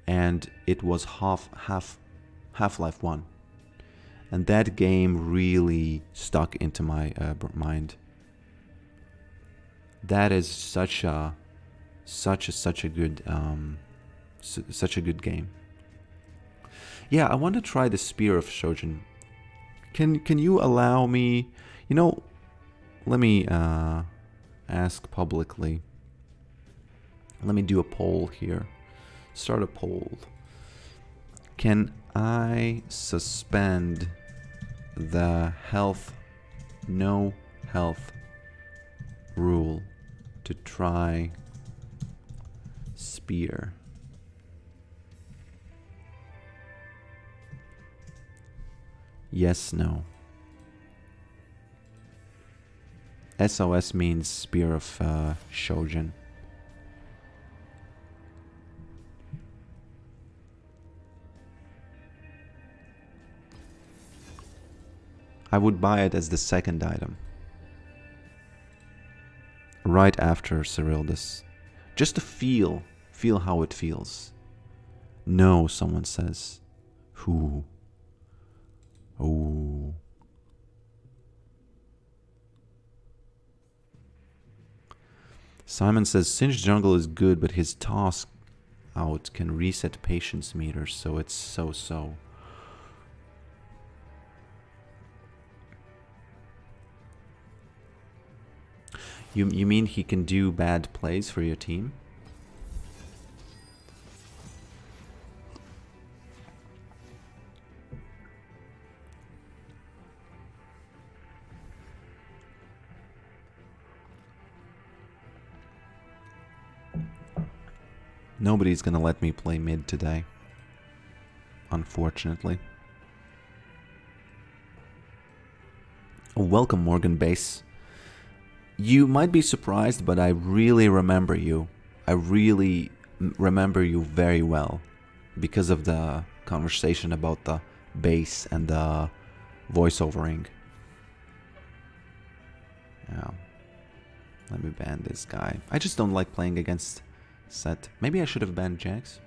Speaker 1: and it was Half-Life 1. And that game really stuck into my mind. That is such a good game. Yeah, I want to try the Spear of Shojin. Can you allow me... You know, let me ask publicly. Let me do a poll here. Start a poll. Can I suspend the no health rule to try Spear? Yes, no. SOS means Spear of Shojin. I would buy it as the second item. Right after Cyrildus. Just to feel how it feels. No, someone says. Who? Oh. Simon says Singed Jungle is good, but his toss out can reset patience meters, so it's so-so. You mean he can do bad plays for your team? Nobody's gonna let me play mid today. Unfortunately. Oh, welcome, Morgan Base. You might be surprised, but I really remember you. I really remember you very well. Because of the conversation about the bass and the voiceovering. Yeah. Let me ban this guy. I just don't like playing against Set. Maybe I should have banned Jax.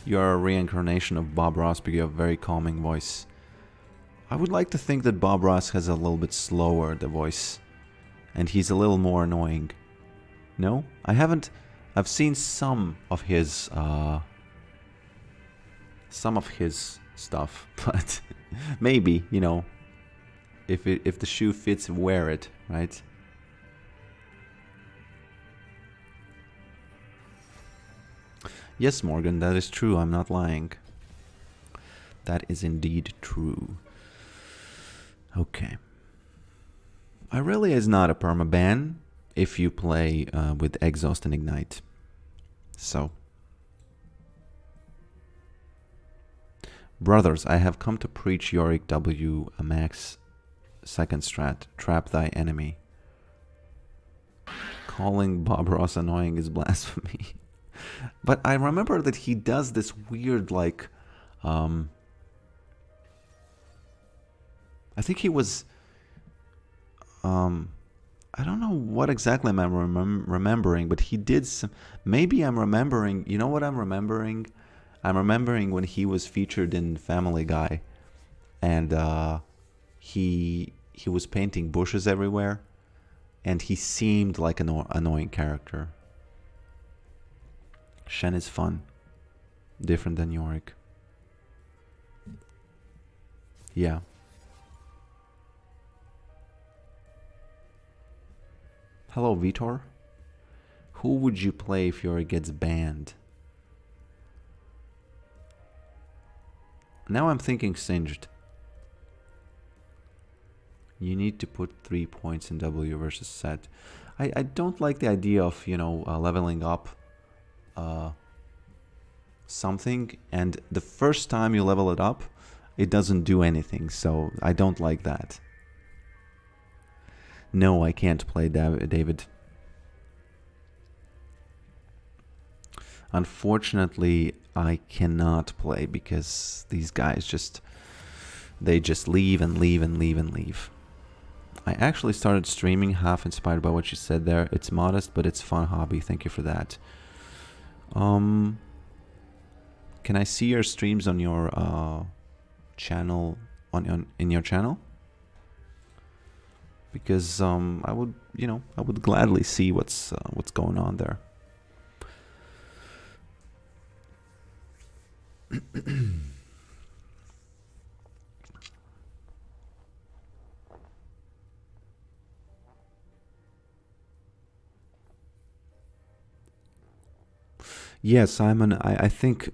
Speaker 1: You're a reincarnation of Bob Ross because you have a very calming voice. I would like to think that Bob Ross has a little bit slower the voice. And he's a little more annoying. No? I haven't... I've seen some of his stuff, but maybe, you know, if the shoe fits, wear it, right? Yes, Morgan, that is true. I'm not lying. That is indeed true. Okay. Irelia is not a permaban if you play with Exhaust and Ignite. So. Brothers, I have come to preach Yorick W a max second strat. Trap thy enemy. Calling Bob Ross annoying is blasphemy. But I remember that he does this weird, like, I think he was, I don't know what exactly I'm remembering, but he did some, maybe I'm remembering, you know what I'm remembering? I'm remembering when he was featured in Family Guy, and he was painting bushes everywhere, and he seemed like an annoying character. Shen is fun. Different than Yorick. Yeah. Hello, Vitor. Who would you play if Yorick gets banned? Now I'm thinking Singed. You need to put 3 points in W versus Set. I don't like the idea of, you know, leveling up something, and the first time you level it up, it doesn't do anything, so I don't like that. No, I can't play David. Unfortunately, I cannot play because these guys they just leave and leave and leave and leave. I actually started streaming half inspired by what you said there. It's modest, but it's fun hobby. Thank you for that. Can I see your streams on your channel in your channel? because I would, I would gladly see what's going on there. Yeah, Simon, I think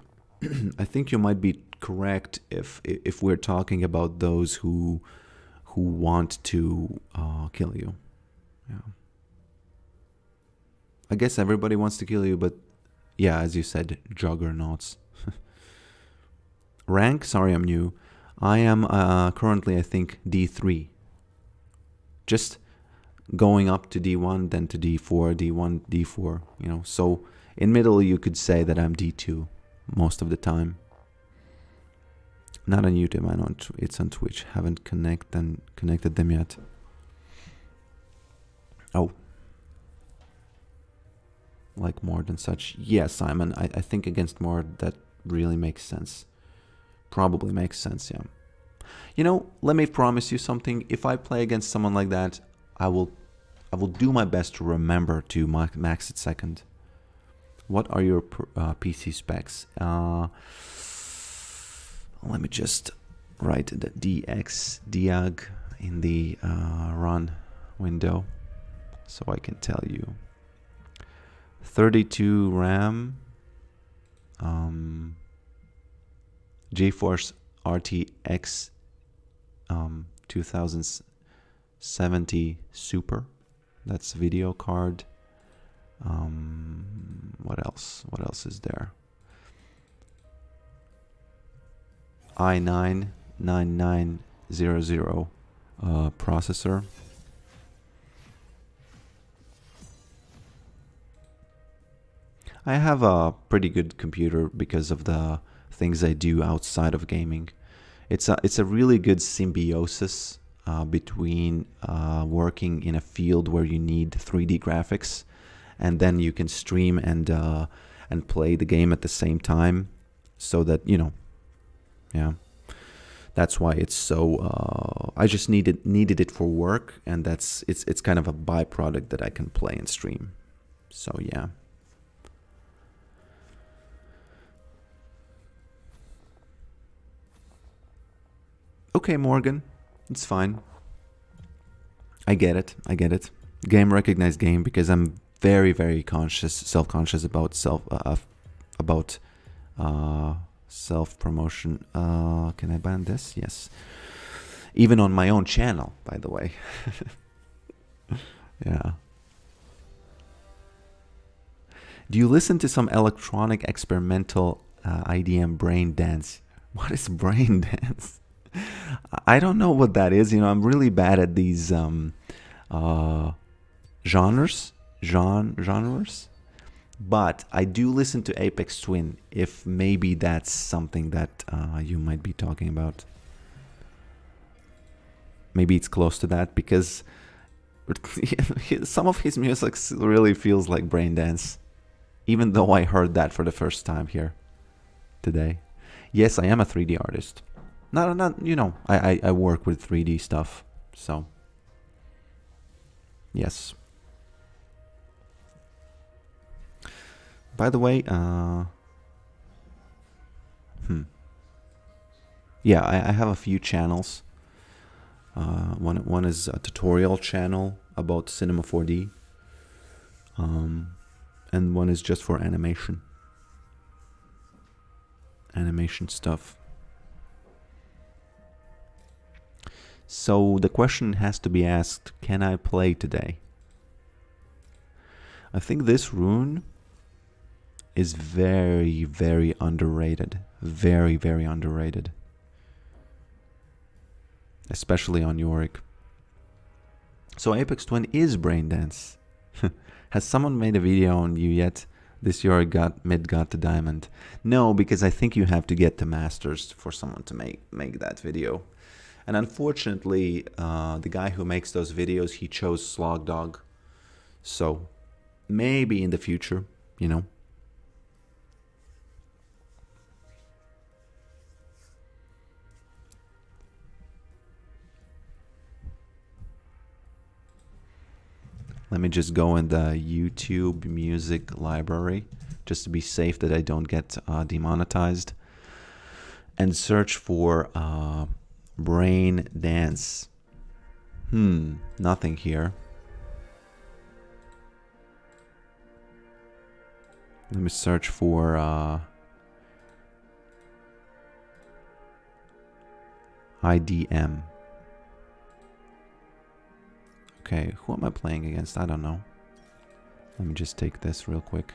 Speaker 1: I think you might be correct if we're talking about those who want to kill you. Yeah. I guess everybody wants to kill you, but yeah, as you said, juggernauts. Rank? Sorry, I'm new. I am currently, I think, D3. Just going up to D1, then to D4, D1, D4, So in middle, you could say that I'm D2 most of the time. Not on YouTube, it's on Twitch. Haven't connected them yet. Oh. Like more than such. Yeah, Simon, I think against more, that really makes sense. Probably makes sense, yeah. Let me promise you something. If I play against someone like that, I will do my best to remember to max it second. What are your PC specs? Let me just write the diag in the run window so I can tell you. 32 RAM, GeForce RTX 2070 Super. That's video card. What else? What else is there? i9 9900 processor. I have a pretty good computer because of the things I do outside of gaming. It's a really good symbiosis between working in a field where you need 3D graphics, and then you can stream and play the game at the same time, so that yeah. That's why it's so. I just needed it for work, and it's kind of a byproduct that I can play and stream. So yeah. Okay, Morgan, it's fine. I get it. Game recognized game, because I'm very, very self-conscious about self-promotion. Can I ban this? Yes. Even on my own channel, by the way. Yeah. Do you listen to some electronic experimental IDM brain dance? What is brain dance? I don't know what that is. I'm really bad at these genres. But I do listen to Apex Twin, if maybe that's something that you might be talking about. Maybe it's close to that, because some of his music really feels like brain dance, even though I heard that for the first time here today. Yes, I am a 3D artist. Not I work with 3D stuff, so yes. By the way, yeah, I have a few channels. One is a tutorial channel about Cinema 4D, and one is just for animation stuff. So the question has to be asked, can I play today? I think this rune is very, very underrated. Very, very underrated. Especially on Yorick. So Apex Twin is brain dance. Has someone made a video on you yet? This Yorick got to diamond. No, because I think you have to get to masters for someone to make that video. And unfortunately, the guy who makes those videos, he chose Slog Dog. So maybe in the future, Let me just go in the YouTube music library, just to be safe that I don't get demonetized, and search for brain dance. Nothing here. Let me search for IDM. Okay, who am I playing against? I don't know. Let me just take this real quick.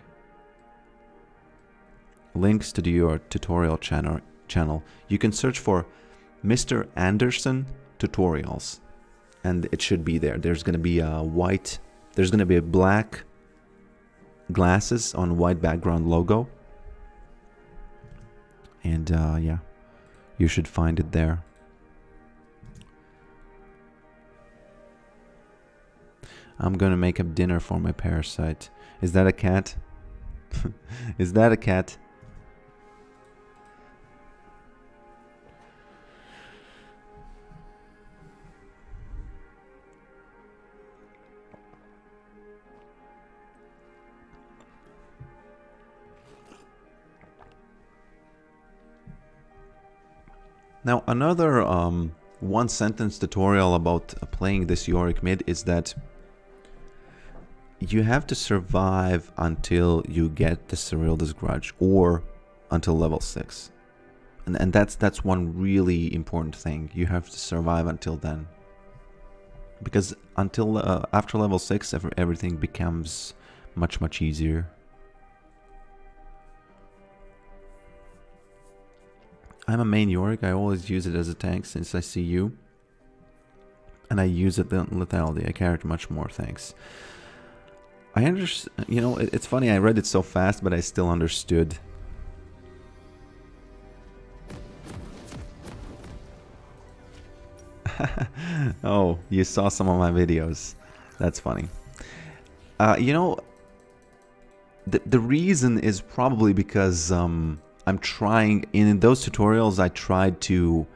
Speaker 1: Links to your tutorial channel. You can search for Mr. Anderson Tutorials, and it should be there. There's gonna be a white. There's gonna be a black glasses on white background logo, and yeah, you should find it there. I'm gonna make up dinner for my parasite. Is that a cat? Is that a cat? Now, another one-sentence tutorial about playing this Yorick mid is that you have to survive until you get the Cyrilda's Grudge, or until level 6. And that's one really important thing. You have to survive until then. Because until after level 6, everything becomes much easier. I'm a main Yorick. I always use it as a tank since I see you. And I use it in lethality. I carry it much more, thanks. I understand, you know, it's funny, I read it so fast, but I still understood. Oh, you saw some of my videos. That's funny. You know, the reason is probably because I'm trying, in those tutorials, I tried to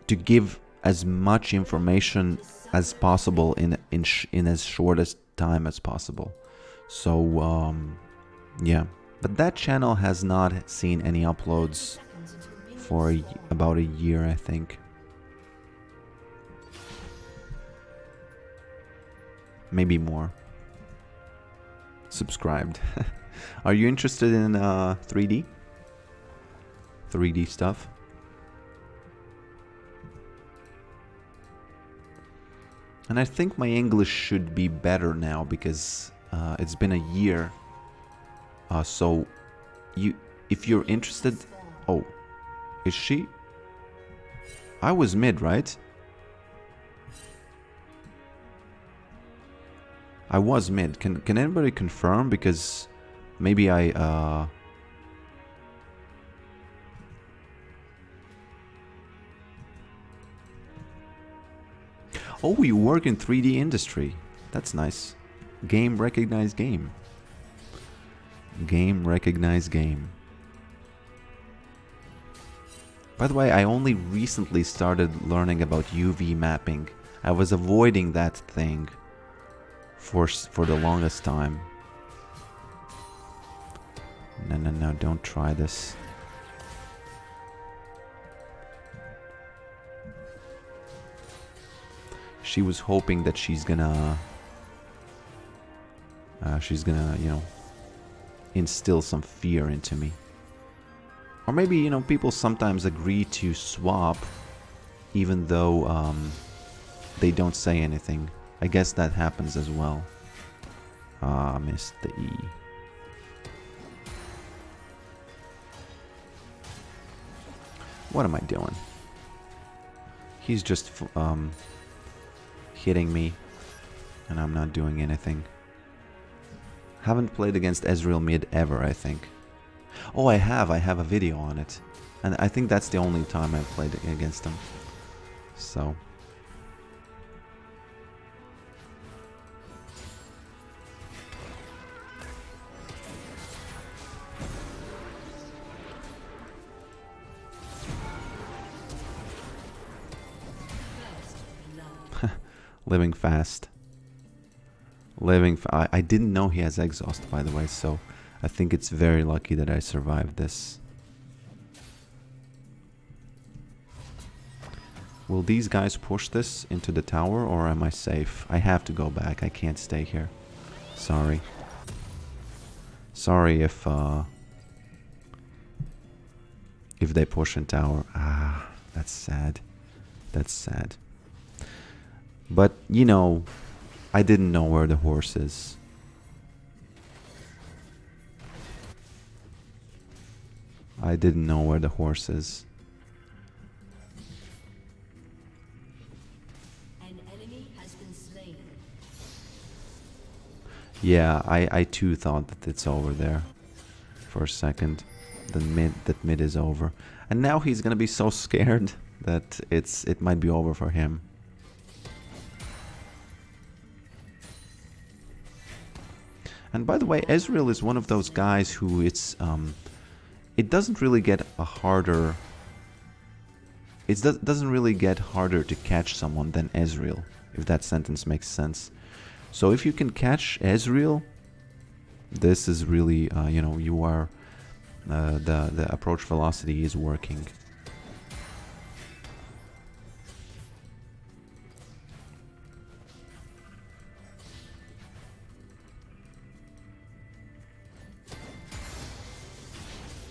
Speaker 1: give as much information as possible in as short as time as possible. So yeah, but that channel has not seen any uploads for about a year, I think. Maybe more. Subscribed. Are you interested in 3D stuff? And I think my English should be better now because it's been a year. So, if you're interested... Oh, is she? I was mid, right? I was mid. Can anybody confirm? Because maybe I... Oh, you work in 3D industry. That's nice. Game recognized game. Game recognized game. By the way, I only recently started learning about UV mapping. I was avoiding that thing for the longest time. No, don't try this. She was hoping that she's gonna, you know, instill some fear into me. Or maybe, you know, people sometimes agree to swap even though they don't say anything. I guess that happens as well. Missed the E. What am I doing? He's just hitting me, and I'm not doing anything. Haven't played against Ezreal mid ever, I think. Oh, I have a video on it. And I think that's the only time I've played against him. So... living fast. I didn't know he has exhaust, by the way, so I think it's very lucky that I survived this. Will these guys push this into the tower, or am I safe? I have to go back. I can't stay here. Sorry. Sorry if they push in tower. Ah, that's sad. That's sad. But, you know, I didn't know where the horse is. I didn't know where the horse is.
Speaker 2: An enemy has been slain.
Speaker 1: Yeah, I too thought that it's over there for a second. That mid is over. And now he's gonna be so scared that it might be over for him. And by the way, Ezreal is one of those guys who it doesn't really get a harder. It doesn't really get harder to catch someone than Ezreal, if that sentence makes sense. So if you can catch Ezreal, this is really, you know, you are the approach velocity is working.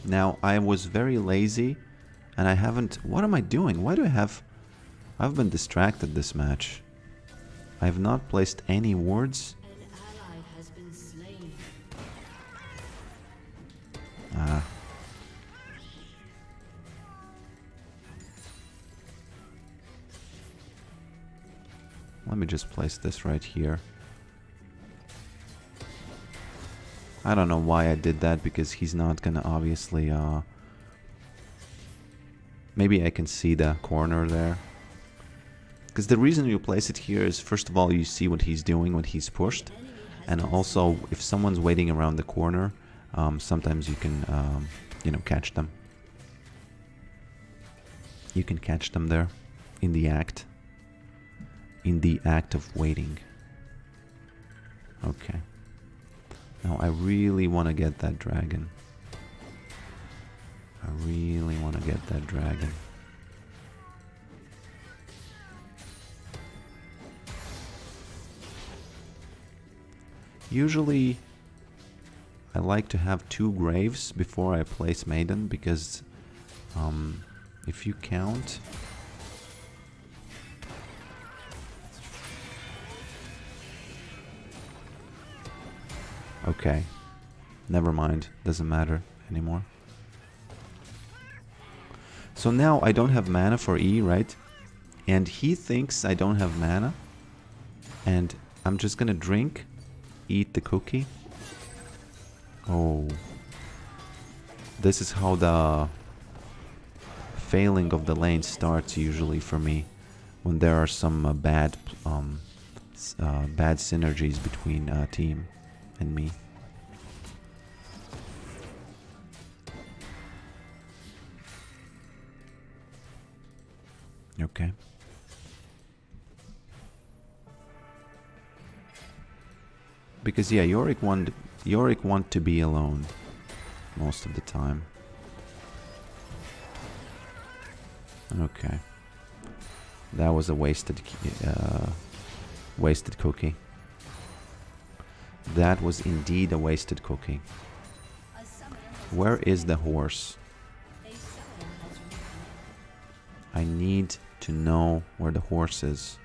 Speaker 1: Now, I was very lazy, and I haven't... What am I doing? Why do I have... I've been distracted this match. I have not placed any wards.
Speaker 2: An ally has been slain.
Speaker 1: Ah. Let me just place this right here. I don't know why I did that, because he's not gonna obviously, maybe I can see the corner there. Because the reason you place it here is, first of all, you see what he's doing when he's pushed. And also, if someone's waiting around the corner, sometimes you can, you know, catch them. You can catch them there, in the act. In the act of waiting. Okay. Now I really want to get that dragon. I really want to get that dragon. Usually I like to have 2 graves before I place Maiden, because if you count... Okay, never mind, doesn't matter anymore. So now I don't have mana for E, right? And he thinks I don't have mana. And I'm just gonna drink, eat the cookie. Oh. This is how the failing of the lane starts usually for me. When there are some bad synergies between team and me. Okay. Because yeah, Yorick want to be alone most of the time. Okay. That was a wasted cookie. That was indeed a wasted cookie. Where is the horse? I need to know where the horse is.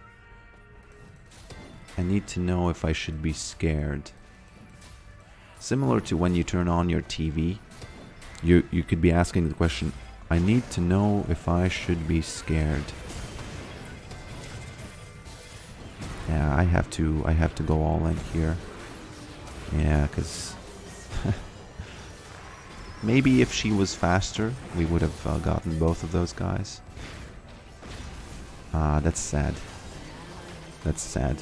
Speaker 1: I need to know if I should be scared. Similar to when you turn on your TV, you could be asking the question, I need to know if I should be scared. Yeah, I have to go all in here. Yeah, because maybe if she was faster, we would have gotten both of those guys. Ah, that's sad. That's sad.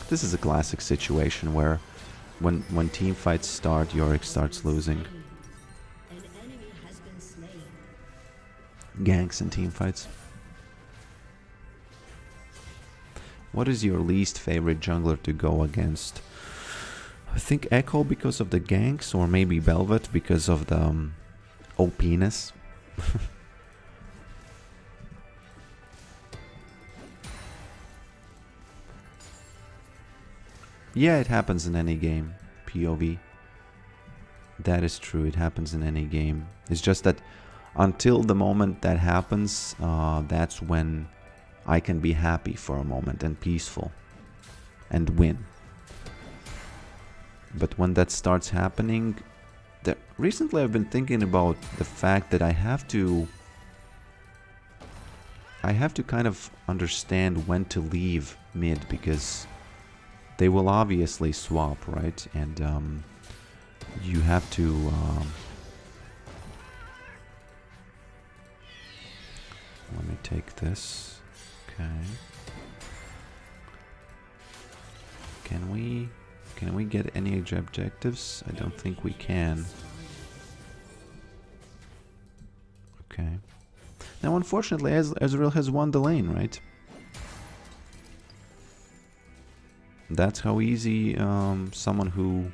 Speaker 1: This is a classic situation where when team fights start, Yorick starts losing.
Speaker 2: An enemy has been slain.
Speaker 1: Ganks and team fights. What is your least favorite jungler to go against? I think Echo because of the ganks, or maybe Velvet because of the OP-ness. Yeah, it happens in any game, POV. That is true, it happens in any game. It's just that until the moment that happens, that's when I can be happy for a moment and peaceful and win. But when that starts happening, recently I've been thinking about the fact that I have to kind of understand when to leave mid, because they will obviously swap, right? And you have to let me take this. Okay. Can we get any objectives? I don't think we can. Okay. Now, unfortunately, Ezreal has won the lane, right? That's how easy someone who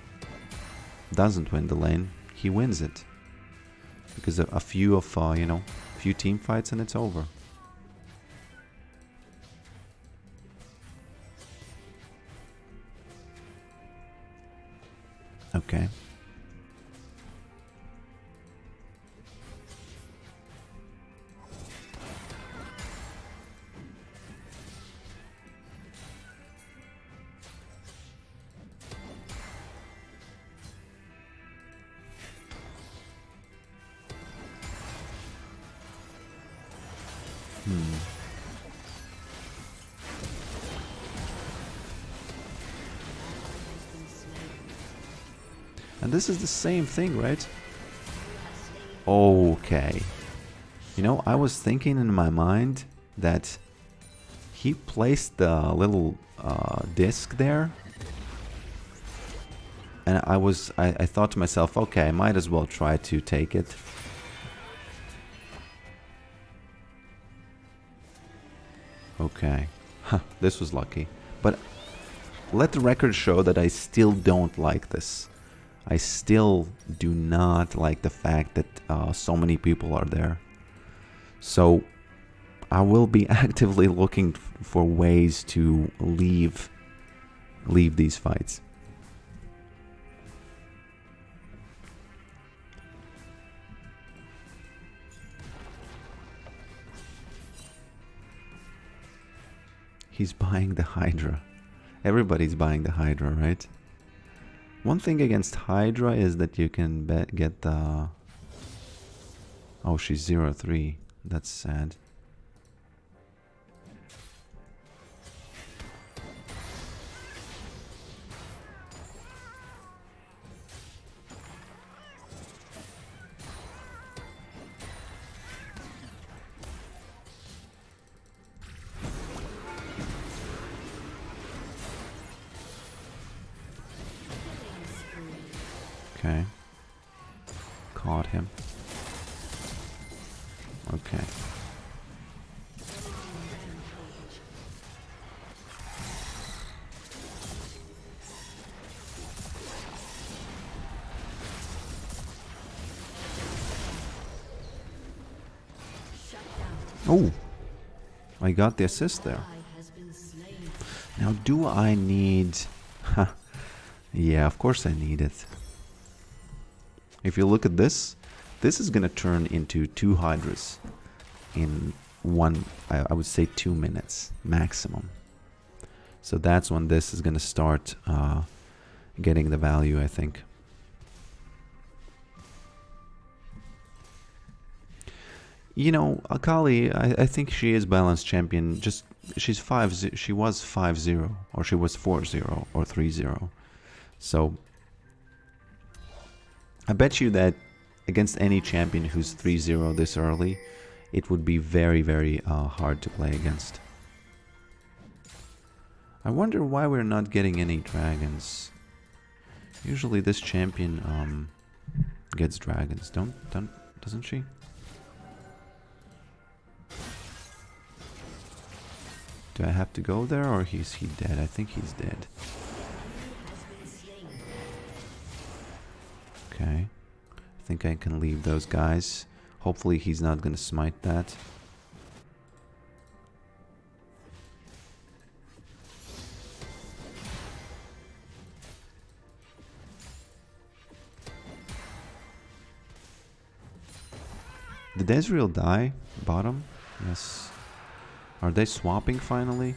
Speaker 1: doesn't win the lane, he wins it. Because a few of, you know, few team fights and it's over. Okay. And this is the same thing, right? Okay. You know, I was thinking in my mind that he placed the little disc there. And I thought to myself, okay, I might as well try to take it. Okay. Huh, this was lucky. But let the record show that I still don't like this. I still do not like the fact that so many people are there. So I will be actively looking for ways to leave these fights. He's buying the Hydra. Everybody's buying the Hydra, right? One thing against Hydra is that you can get the... Oh, she's 0-3. That's sad. Okay. Caught him. Okay. Oh! I got the assist there. Now, do I need... Yeah, of course I need it. If you look at this, this is gonna turn into 2 Hydras in one, I would say 2 minutes maximum. So that's when this is gonna start getting the value, I think. You know, Akali, I think she is balanced champion. Just she was 5-0, or she was 4-0 or 3-0. So I bet you that against any champion who's 3-0 this early, it would be very, very hard to play against. I wonder why we're not getting any dragons. Usually this champion gets dragons, doesn't she? Do I have to go there or is he dead? I think he's dead. Okay. I think I can leave those guys. Hopefully he's not gonna smite that. Did Ezreal die? Bottom? Yes. Are they swapping finally?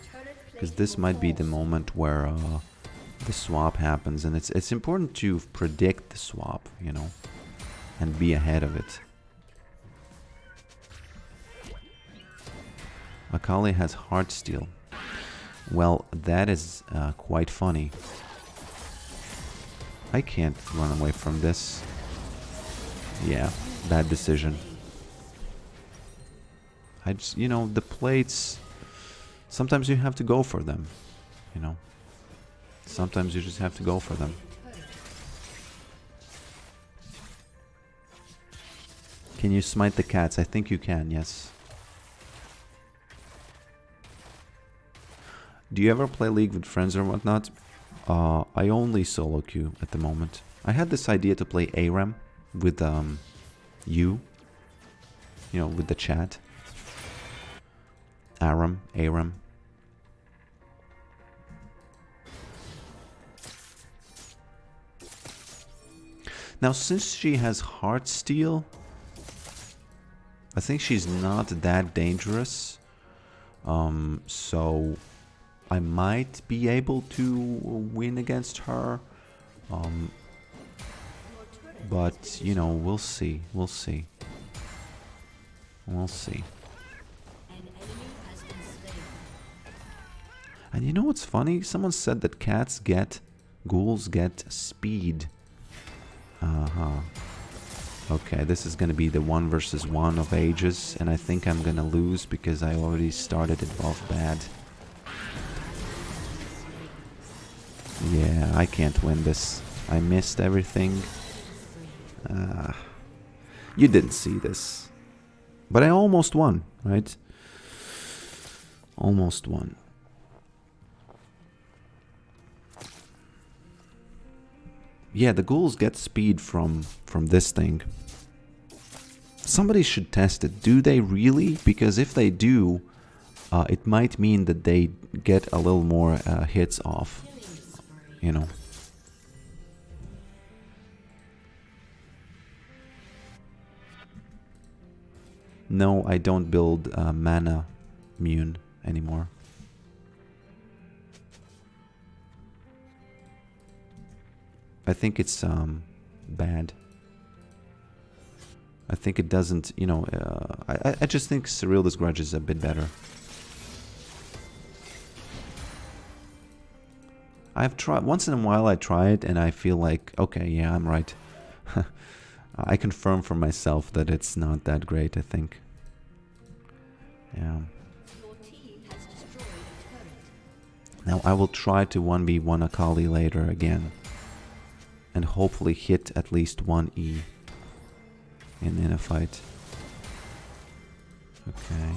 Speaker 1: Because this might be the moment where the swap happens, and it's important to predict the swap, you know, and be ahead of it. Akali has Heartsteel. Well, that is quite funny. I can't run away from this. Yeah, bad decision. I just, you know, the plates, sometimes you have to go for them, you know. Sometimes you just have to go for them. Can you smite the cats? I think you can, yes. Do you ever play League with friends or whatnot? I only solo queue at the moment. I had this idea to play ARAM with you know, with the chat. ARAM. Now, since she has Heartsteel, I think she's not that dangerous. So I might be able to win against her. But, you know, we'll see. We'll see. We'll see. And you know what's funny? Someone said that ghouls get speed. Okay, this is gonna be the 1 versus 1 of ages, and I think I'm gonna lose because I already started it off bad. Yeah, I can't win this. I missed everything. You didn't see this. But I almost won, right? Almost won. Yeah, the ghouls get speed from this thing. Somebody should test it. Do they really? Because if they do, it might mean that they get a little more hits off. You know. No, I don't build mana immune anymore. I think it's bad. I think it doesn't, you know, I just think Cyrilda's Grudge is a bit better. I've tried, once in a while I try it and I feel like, okay, yeah, I'm right. I confirm for myself that it's not that great, I think. Yeah. Now I will try to 1v1 Akali later again. And hopefully hit at least 1 E in a fight. Okay.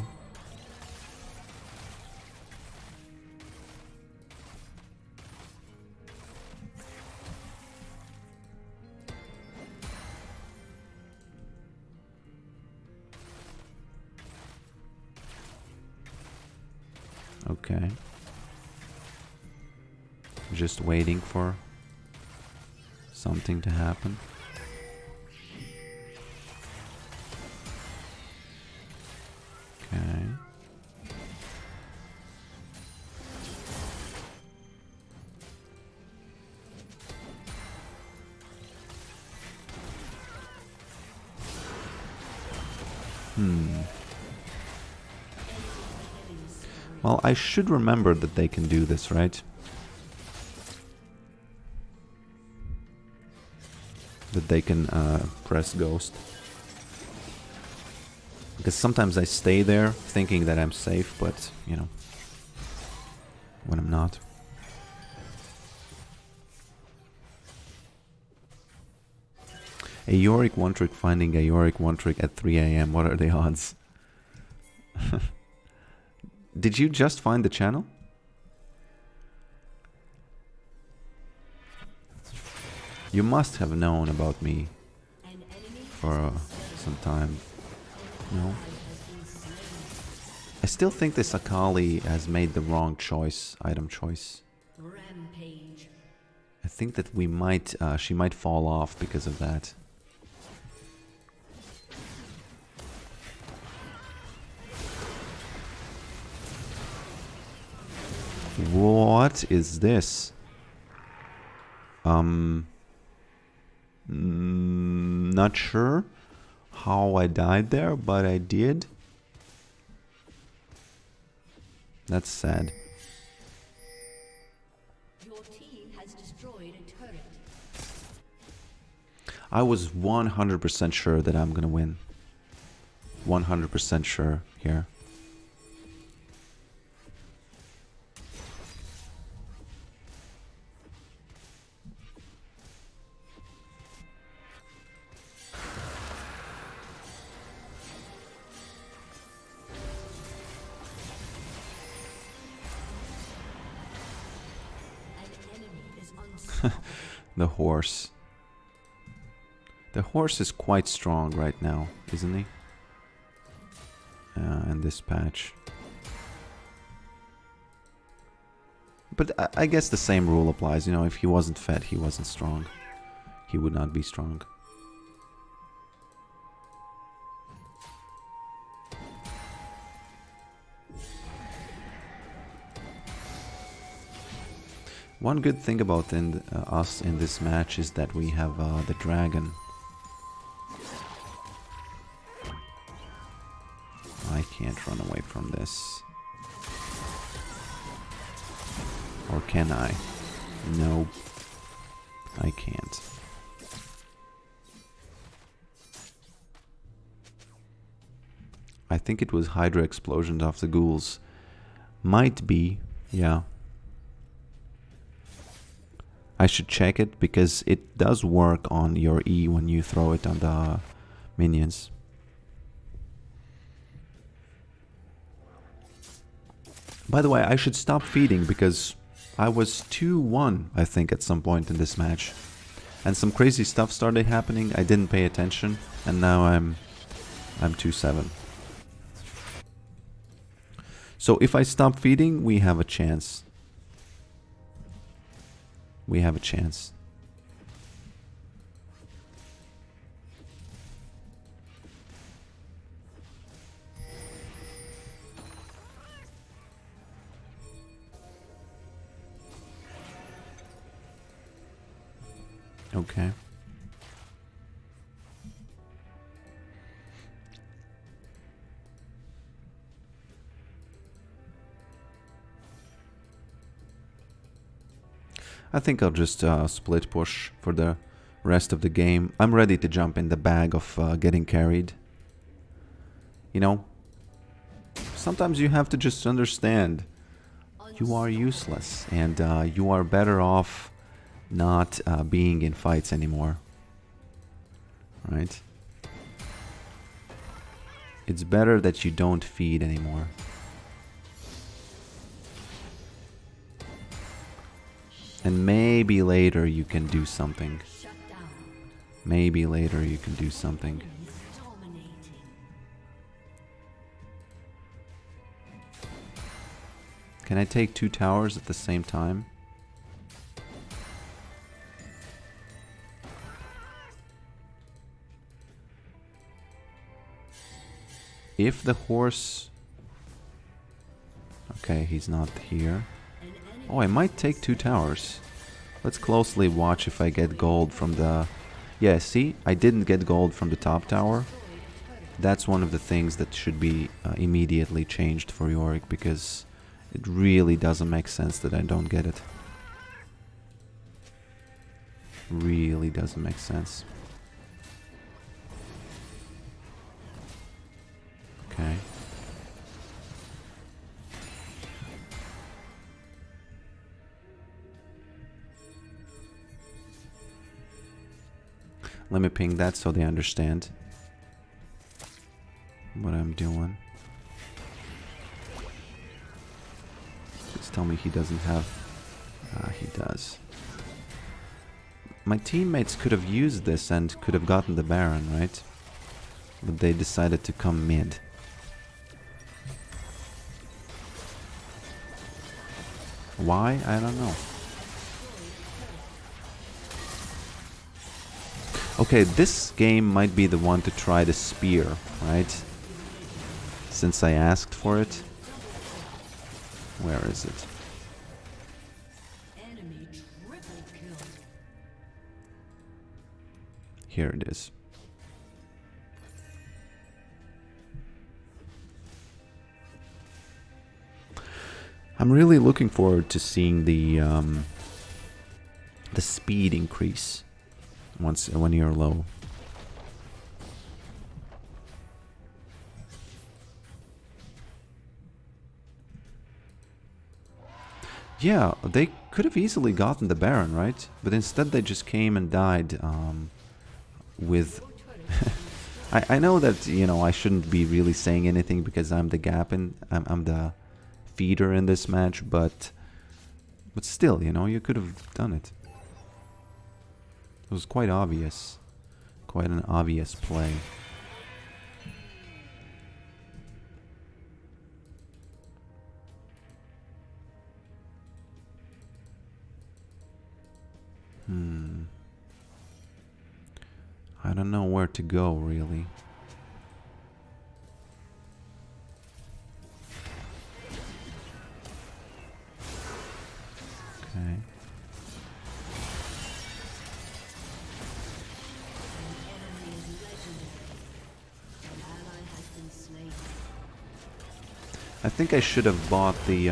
Speaker 1: Okay. Just waiting for something to happen. Okay. Well, I should remember that they can do this, right? That they can press ghost. Because sometimes I stay there thinking that I'm safe, but, you know, when I'm not. A Yorick one-trick finding a Yorick one-trick at 3 AM. What are the odds? Did you just find the channel? You must have known about me for some time. No? I still think this Akali has made the wrong choice, item choice.
Speaker 2: Rampage.
Speaker 1: I think that we might, she might fall off because of that. What is this? Not sure how I died there, but I did. That's sad.
Speaker 2: Your team has destroyed a turret.
Speaker 1: I was 100% sure that I'm gonna win. 100% sure here. The horse. The horse is quite strong right now, isn't he? In this patch. But I guess the same rule applies. You know, if he wasn't fed, he wasn't strong. He would not be strong. One good thing about us in this match is that we have the dragon. I can't run away from this. Or can I? No, I can't. I think it was Hydra explosions off the ghouls. Might be, yeah. I should check it because it does work on your E when you throw it on the minions. By the way, I should stop feeding because I was 2-1, I think, at some point in this match. And some crazy stuff started happening, I didn't pay attention, and now I'm 2-7. So if I stop feeding, we have a chance. We have a chance. Okay. I think I'll just split push for the rest of the game. I'm ready to jump in the bag of getting carried. You know, sometimes you have to just understand you are useless and you are better off not being in fights anymore. Right? It's better that you don't feed anymore. And maybe later you can do something. Maybe later you can do something. Can I take 2 towers at the same time? If the horse... Okay, he's not here. Oh, I might take 2 towers. Let's closely watch if I get gold from the... Yeah, see? I didn't get gold from the top tower. That's one of the things that should be immediately changed for Yorick, because it really doesn't make sense that I don't get it. Really doesn't make sense. Okay. Let me ping that so they understand what I'm doing. tell me he doesn't have... he does. My teammates could have used this and could have gotten the Baron, right? But they decided to come mid. Why? I don't know. Okay, this game might be the one to try the spear, right? Since I asked for it. Where is it?
Speaker 2: Enemy triple kill.
Speaker 1: Here it is. I'm really looking forward to seeing the speed increase when you're low. Yeah, they could have easily gotten the Baron, right? But instead they just came and died with... I know that, you know, I shouldn't be really saying anything because I'm the gap and I'm the feeder in this match, but still, you know, you could have done it. It was quite obvious. Quite an obvious play. I don't know where to go, really. Okay. I think I should have bought the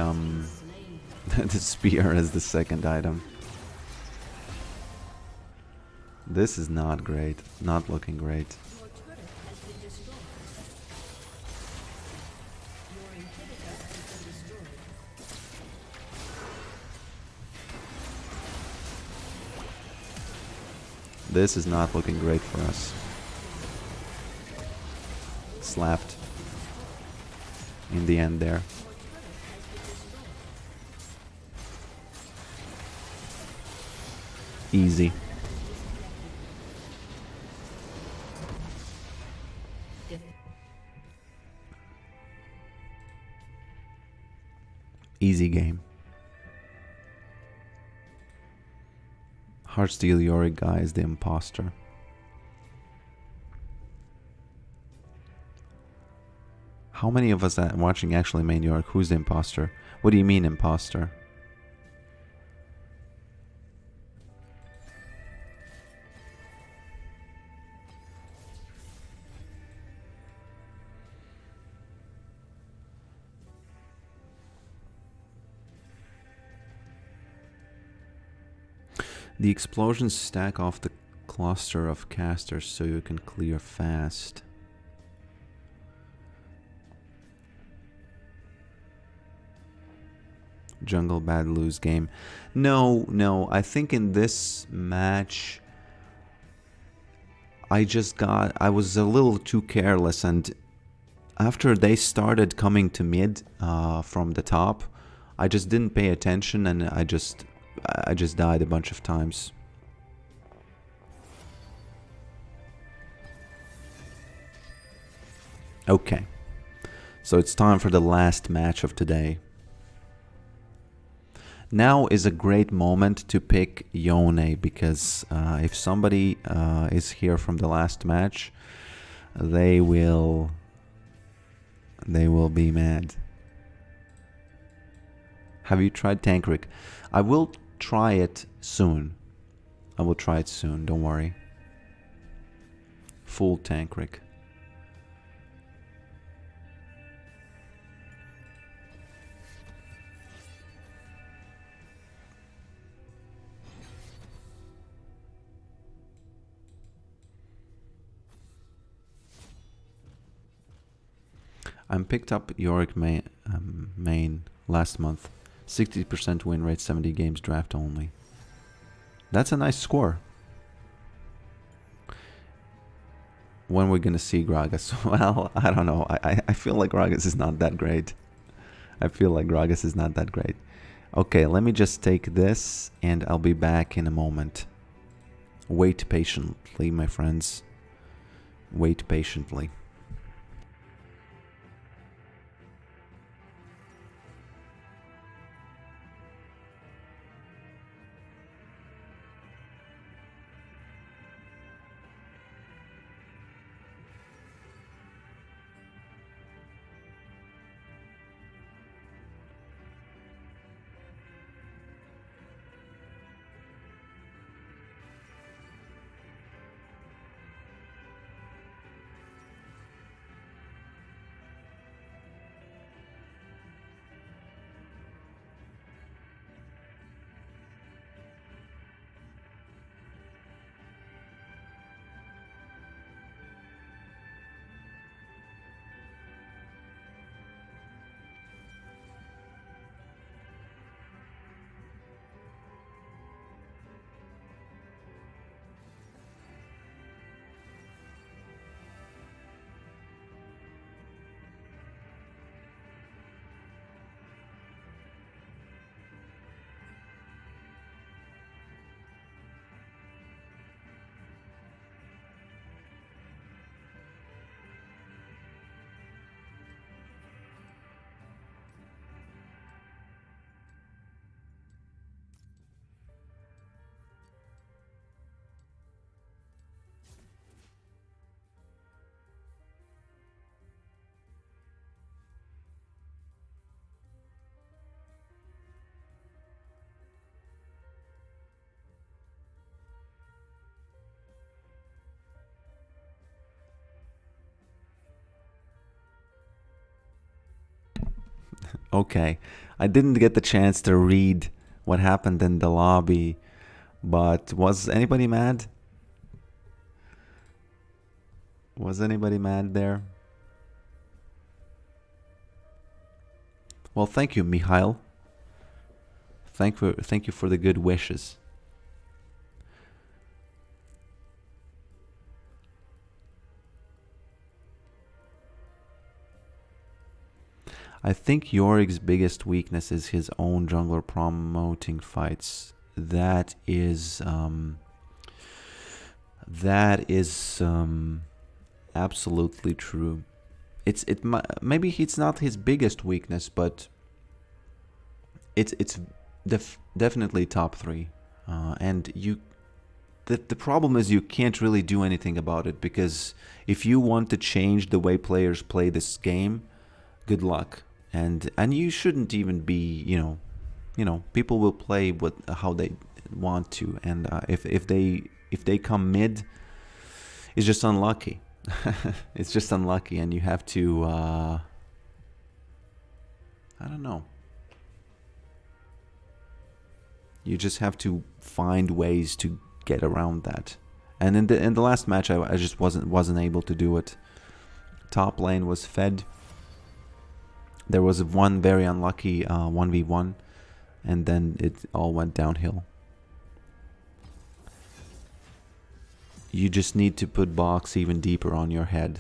Speaker 1: the spear as the second item. This is not great. Not looking great.
Speaker 2: Your turret has been destroyed. Your inhibitor has been destroyed.
Speaker 1: This is not looking great for us. Slapped. In the end there. Easy. Easy game. Heartsteel Yorick guy is the imposter. How many of us that watching actually main Yorick? Who's the imposter? What do you mean imposter? The explosions stack off the cluster of casters so you can clear fast. Jungle bad lose game. No, I think in this match I was a little too careless, and after they started coming to mid from the top, I just didn't pay attention and I just died a bunch of times. Okay. So it's time for the last match of today. Now is a great moment to pick Yone, because if somebody is here from the last match, they will be mad. Have you tried Tankrick? I will try it soon. I will try it soon, don't worry. Full Tankrick. I picked up Yorick main last month. 60% win rate, 70 games draft only. That's a nice score. When we're gonna see Gragas? Well, I don't know. I feel like Gragas is not that great. I feel like Gragas is not that great. Okay, let me just take this and I'll be back in a moment. Wait patiently, my friends. Wait patiently. Okay, I didn't get the chance to read what happened in the lobby, but was anybody mad? Was anybody mad there? Well, thank you, Mikhail. Thank you for the good wishes. I think Yorick's biggest weakness is his own jungler promoting fights. That is absolutely true. Maybe it's not his biggest weakness, but it's definitely top three. And the problem is you can't really do anything about it, because if you want to change the way players play this game, good luck. And you shouldn't even be, people will play how they want to, and if they come mid, it's just unlucky. It's just unlucky, and you have to I don't know. You just have to find ways to get around that. And in the last match, I just wasn't able to do it. Top lane was fed. There was one very unlucky 1v1, and then it all went downhill. You just need to put box even deeper on your head.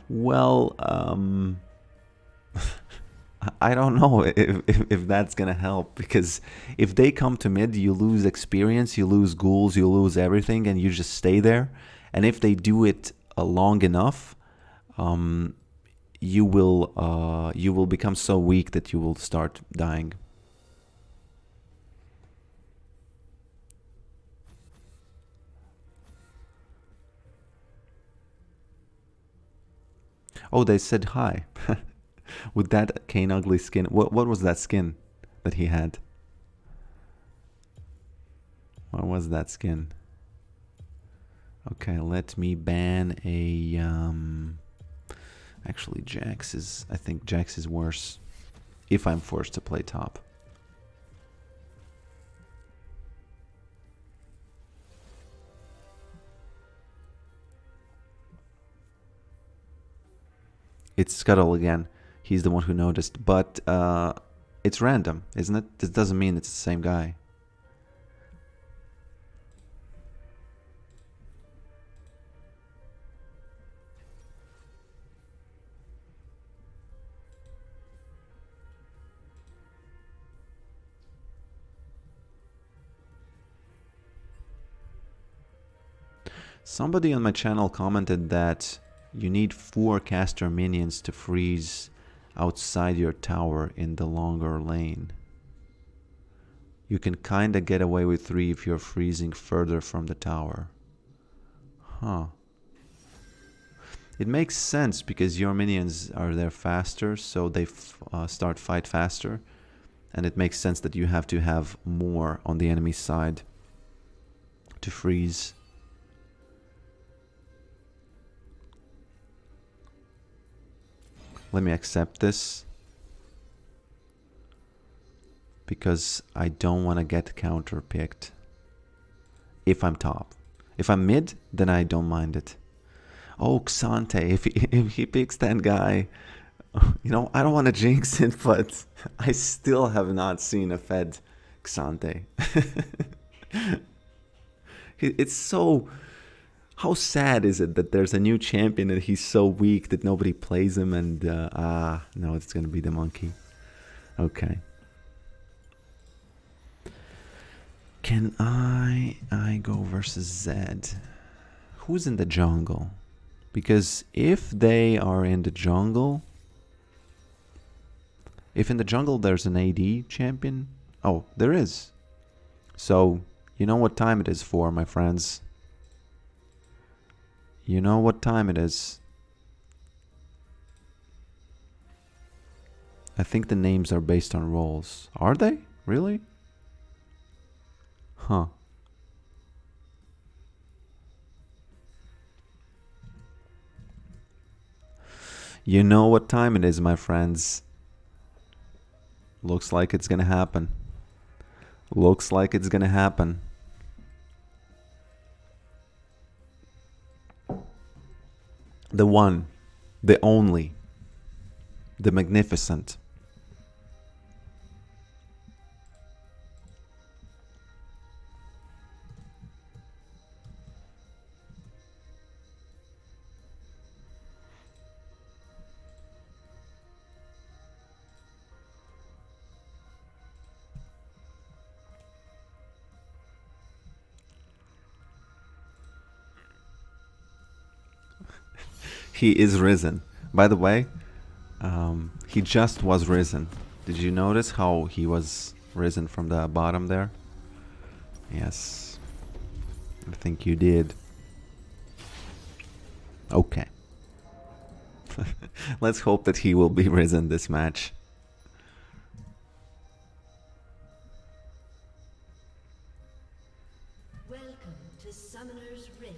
Speaker 1: Well, I don't know if that's gonna help, because if they come to mid, you lose experience, you lose ghouls, you lose everything, and you just stay there. And if they do it long enough, you will become so weak that you will start dying. Oh, they said hi. With that Kane ugly skin. What was that skin that he had? What was that skin? Okay, let me ban a actually I think Jax is worse if I'm forced to play top. It's Scuttle again. He's the one who noticed, but it's random, isn't it? This doesn't mean it's the same guy. Somebody on my channel commented that you need 4 caster minions to freeze outside your tower in the longer lane. You can kinda get away with 3 if you're freezing further from the tower. Huh. It makes sense because your minions are there faster, so they start fight faster. And it makes sense that you have to have more on the enemy side to freeze. Let me accept this. Because I don't want to get counter-picked. If I'm top. If I'm mid, then I don't mind it. Oh, Xante, if he picks that guy, you know, I don't want to jinx it, but I still have not seen a fed Xante. It's so... How sad is it that there's a new champion and he's so weak that nobody plays him and... no, it's going to be the monkey. Okay. Can I go versus Zed? Who's in the jungle? Because if they are in the jungle... If in the jungle there's an AD champion... Oh, there is. So, you know what time it is for, my friends. You know what time it is. I think the names are based on roles. Are they? Really? Huh. You know what time it is, my friends. Looks like it's gonna happen. Looks like it's gonna happen. The one, the only, the magnificent. He is risen. By the way, he just was risen. Did you notice how he was risen from the bottom there? Yes. I think you did. Okay. Let's hope that he will be risen this match.
Speaker 2: Welcome to Summoner's Rift.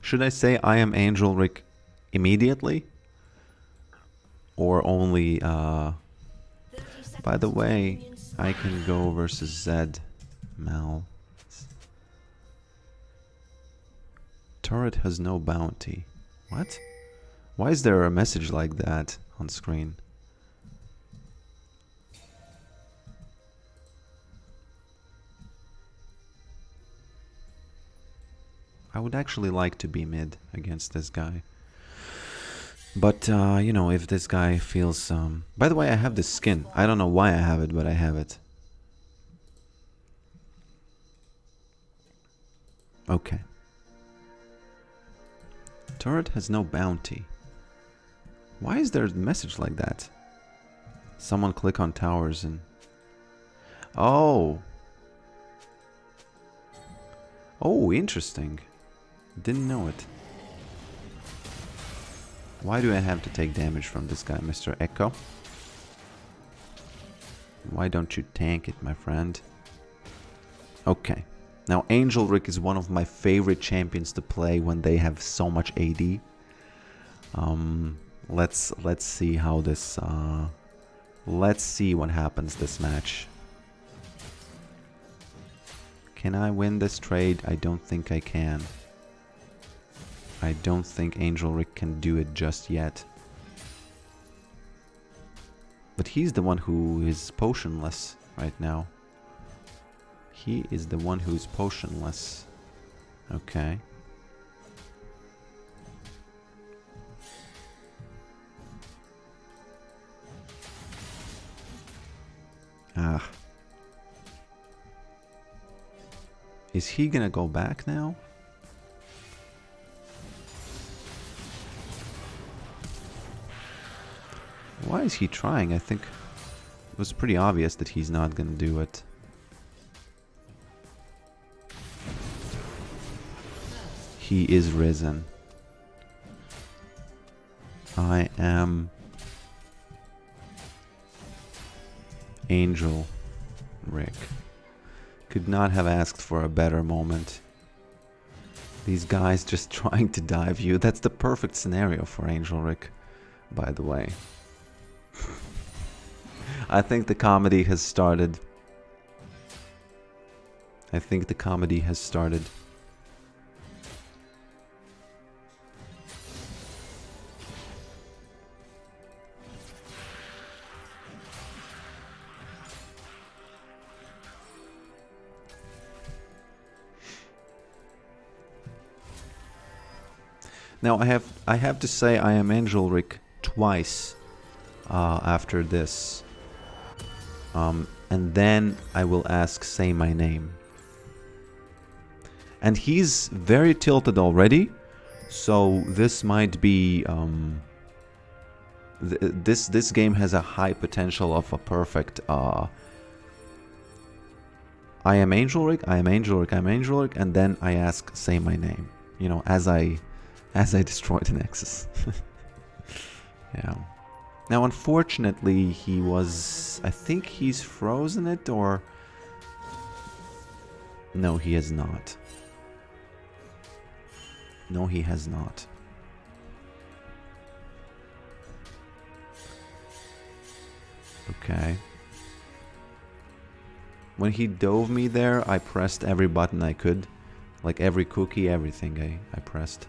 Speaker 1: Should I say I am Angel Rick immediately? Or only, by the way, I can go versus Zed. Mal. Turret has no bounty. What? Why is there a message like that on screen? I would actually like to be mid against this guy. But, you know, if this guy feels... By the way, I have this skin. I don't know why I have it, but I have it. Okay. Turret has no bounty. Why is there a message like that? Someone click on towers and... Oh! Oh, interesting. Didn't know it. Why do I have to take damage from this guy, Mr. Echo? Why don't you tank it, my friend? Okay. Now, Angel Rick is one of my favorite champions to play when they have so much AD. Let's see how this... let's see what happens this match. Can I win this trade? I don't think I can. I don't think Angel Rick can do it just yet. But he's the one who is potionless right now. He is the one who's potionless. Okay. Ah. Is he gonna go back now? Why is he trying? I think it was pretty obvious that he's not gonna do it. He is risen. I am Angel Rick. Could not have asked for a better moment. These guys just trying to dive you. That's the perfect scenario for Angel Rick, by the way. I think the comedy has started. I think the comedy has started. Now I have to say I am Angel Rick twice after this. And then I will ask say my name. And he's very tilted already, so this might be this game has a high potential of a perfect I am Angel Rick, I am Angel Rick, I am Angel Rick, and then I ask say my name. You know, as I destroy the Nexus. Yeah. Now, unfortunately, he was... I think he's frozen it, or... No, he has not. No, he has not. Okay. When he dove me there, I pressed every button I could. Like every cookie, everything I pressed.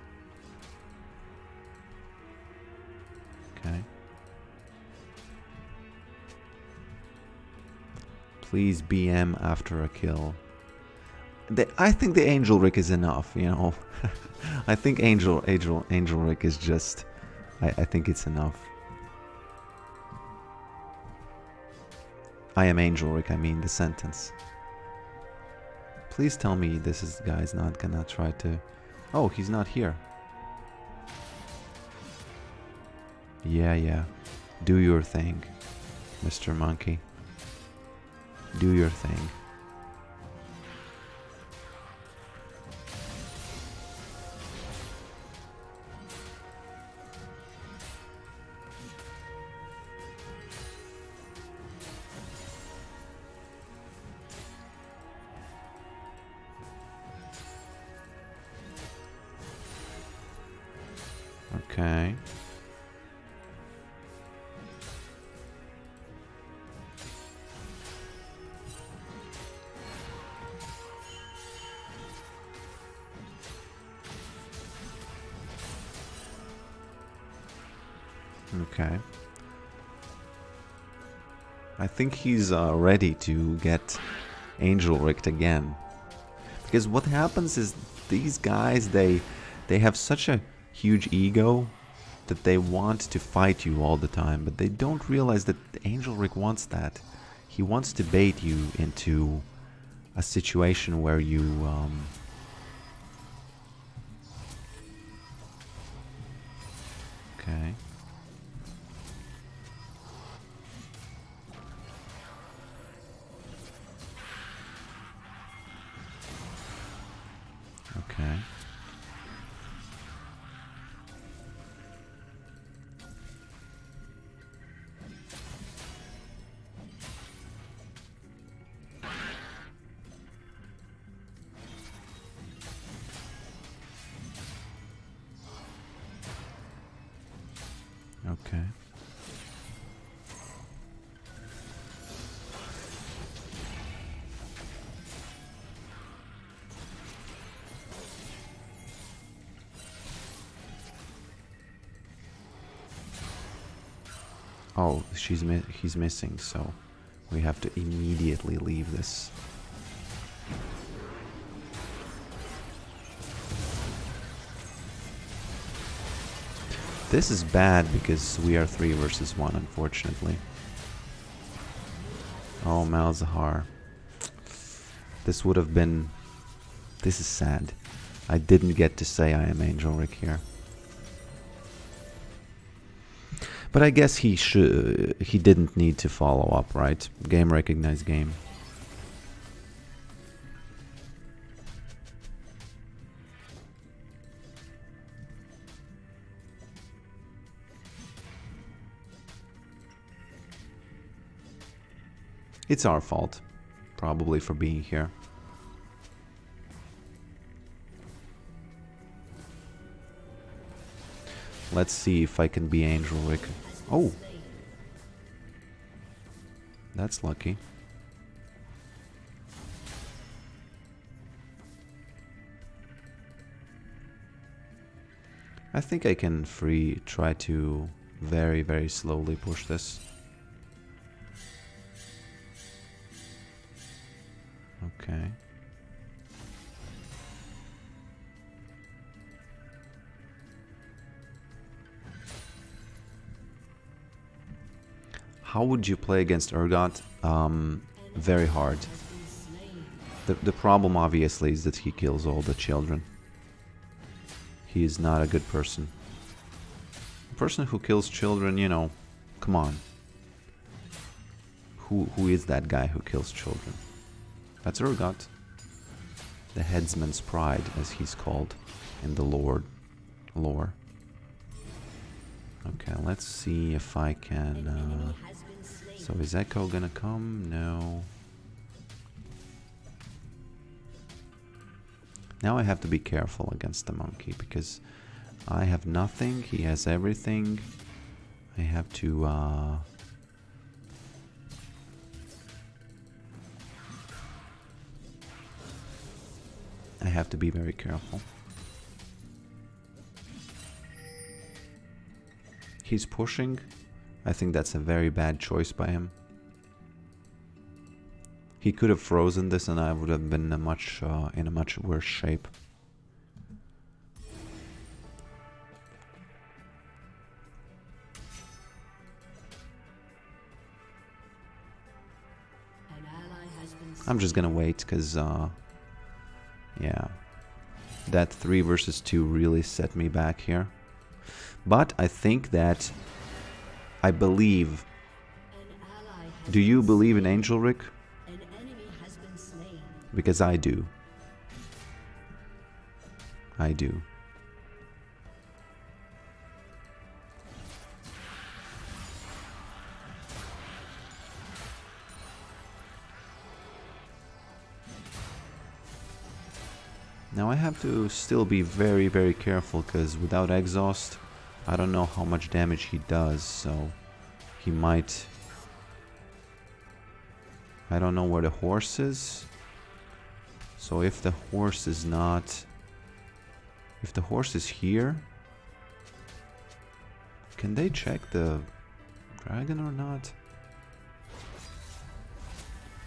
Speaker 1: Okay. Please BM after a kill. I think the Angel Rick is enough, you know. I think Angel Rick is just... I think it's enough. I am Angel Rick, I mean the sentence. Please tell me this guy's not gonna try to... Oh, he's not here. Yeah. Do your thing, Mr. Monkey. Do your thing. Okay. Okay. I think he's ready to get Angel Ricked again. Because what happens is these guys, they have such a huge ego that they want to fight you all the time, but they don't realize that Angel Rick wants that. He wants to bait you into a situation where you okay. Okay. Okay. Oh, he's missing, so we have to immediately leave this. This is bad because we are 3 versus 1, unfortunately. Oh, Malzahar. This would have been... This is sad. I didn't get to say I am Angel Rick here. But I guess he didn't need to follow up, right? Game recognized game. It's our fault, probably, for being here. Let's see if I can be Angel Rick. Oh! That's lucky. I think I can try to very, very slowly push this. Okay. How would you play against Urgot? Very hard. The problem obviously is that he kills all the children. He is not a good person. A person who kills children, you know, come on. Who is that guy who kills children? That's Urgot. The headsman's pride, as he's called in the lore. Okay, let's see if I can... So is Echo gonna come? No. Now I have to be careful against the monkey, because I have nothing, he has everything. I have to... I have to be very careful. He's pushing. I think that's a very bad choice by him. He could have frozen this and I would have been in a much worse shape. I'm just gonna wait because yeah, that 3 versus 2 really set me back here. But I think that I believe. Do you believe in Angel Rick? Because I do. I do. Now I have to still be very, very careful, because without exhaust, I don't know how much damage he does, so he might... I don't know where the horse is. So if the horse is not... If the horse is here... Can they check the dragon or not?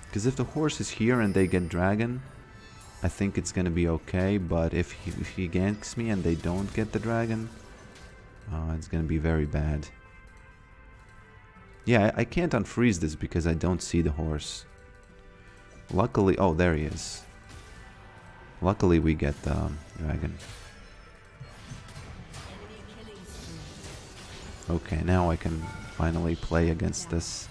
Speaker 1: Because if the horse is here and they get dragon, I think it's gonna be okay, but if he ganks me and they don't get the dragon, it's gonna be very bad. Yeah, I can't unfreeze this because I don't see the horse. Luckily, oh, there he is. Luckily we get the dragon. Okay, now I can finally play against this.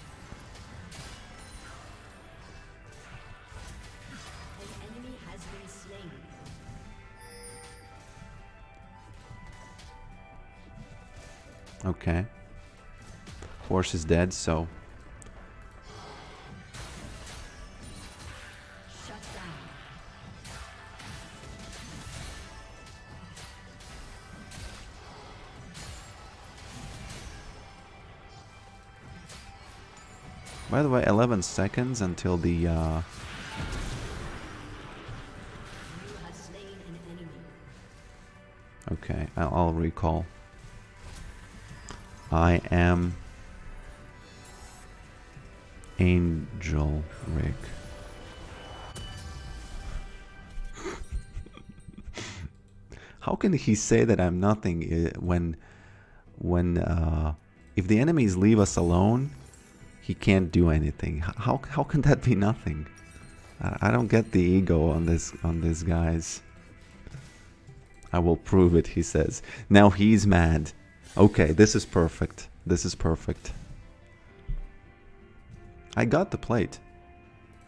Speaker 1: Okay. Horse is dead, so... By the way, 11 seconds until the... Okay, I'll recall. I am Angel Rick. How can he say that I'm nothing when if the enemies leave us alone, he can't do anything? How can that be nothing? I don't get the ego on this guys. I will prove it, he says. Now he's mad. Okay, this is perfect. This is perfect. I got the plate.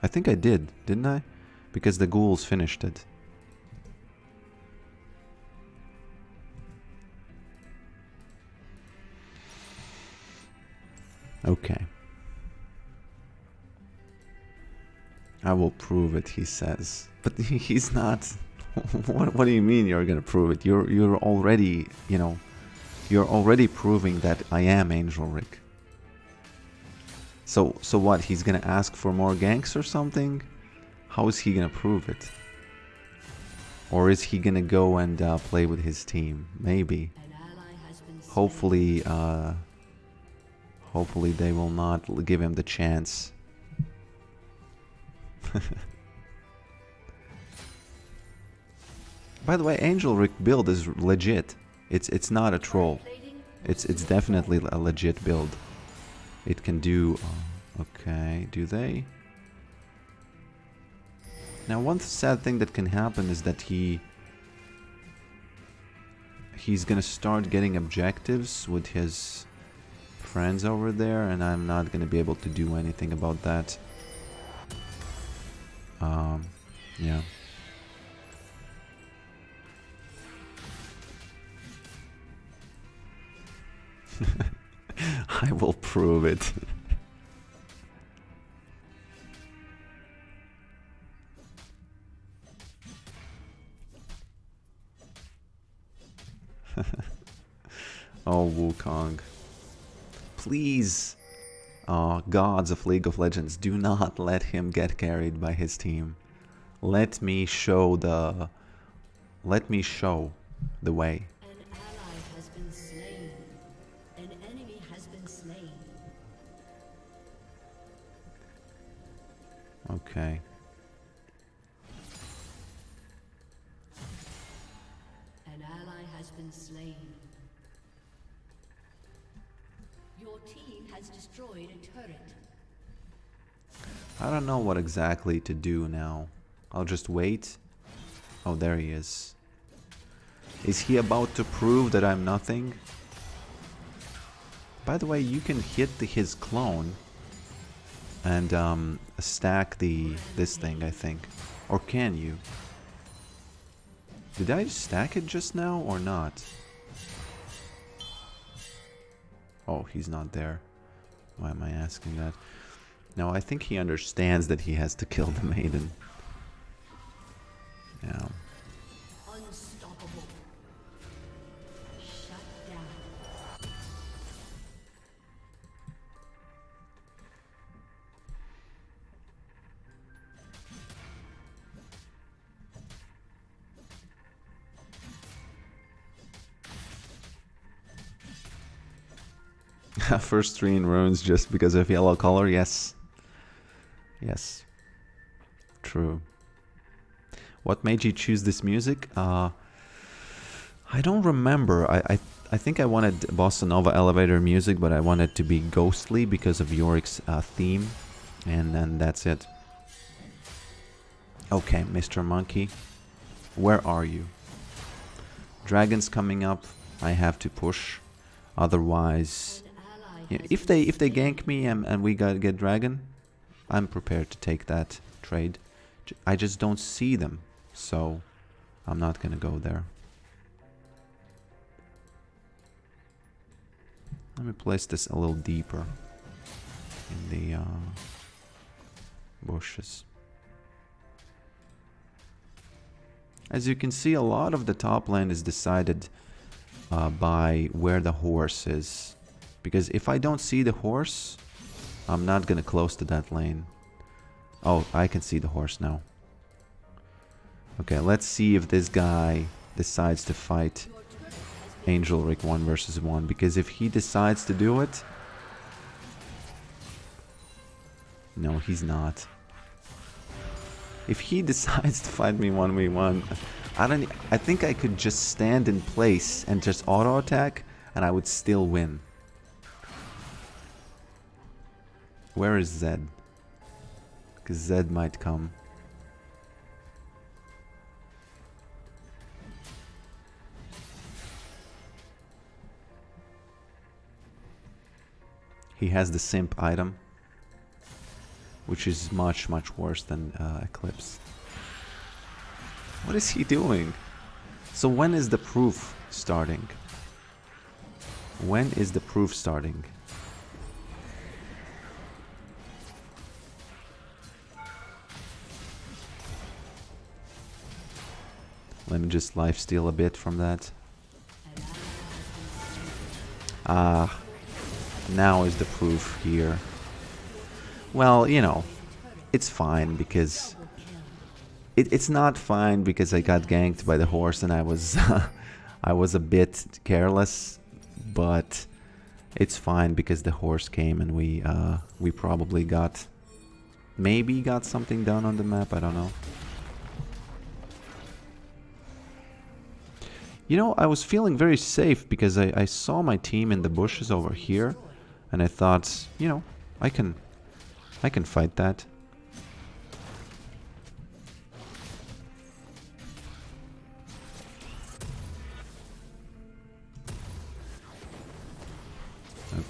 Speaker 1: I think I did, didn't I? Because the ghouls finished it. Okay. I will prove it, he says. But he's not. What do you mean you're gonna prove it? You're already, you know, you're already proving that I am Angel Rick. So what? He's gonna ask for more ganks or something? How is he gonna prove it? Or is he gonna go and play with his team? Maybe. Hopefully, hopefully they will not give him the chance. By the way, Angel Rick build is legit. It's not a troll. It's definitely a legit build. It can do. Okay, do they? Now, one sad thing that can happen is that he's gonna start getting objectives with his friends over there, and I'm not gonna be able to do anything about that. Yeah. I will prove it. Oh, Wukong. Please, gods of League of Legends, do not let him get carried by his team. Let me show the way.
Speaker 2: An ally has been slain. An enemy has been slain.
Speaker 1: Okay.
Speaker 2: An ally has been slain. Your team has destroyed a turret.
Speaker 1: I don't know what exactly to do now. I'll just wait. Oh, there he is. Is he about to prove that I'm nothing? By the way, you can hit his clone and stack this thing, I think. Or can you? Did I stack it just now or not? Oh, he's not there. Why am I asking that? No, I think he understands that he has to kill the maiden. Yeah.
Speaker 2: Unstoppable. Shut down.
Speaker 1: First 3 in runes just because of yellow color, yes. Yes. True. What made you choose this music? I don't remember. I think I wanted Bossa Nova elevator music, but I wanted to be ghostly because of Yorick's theme. And then that's it. Okay, Mr. Monkey. Where are you? Dragon's coming up. I have to push. Otherwise... Yeah, if they gank me and we get dragon, I'm prepared to take that trade. I just don't see them, so I'm not gonna go there. Let me place this a little deeper in the bushes. As you can see, a lot of the top lane is decided by where the horse is. Because if I don't see the horse, I'm not gonna close to that lane. Oh, I can see the horse now. Okay, let's see if this guy decides to fight Angel Rick 1 versus 1. Because if he decides to do it... No, he's not. If he decides to fight me 1v1, I think I could just stand in place and just auto attack and I would still win. Where is Zed? Because Zed might come. He has the simp item, which is much, much worse than Eclipse. What is he doing? So when is the proof starting? When is the proof starting? Let me just lifesteal a bit from that. Ah, now is the proof here. Well, you know, it's fine because... It's not fine because I got ganked by the horse and I was I was a bit careless, but it's fine because the horse came and we probably maybe got something done on the map, I don't know. You know, I was feeling very safe because I saw my team in the bushes over here and I thought, you know, I can fight that.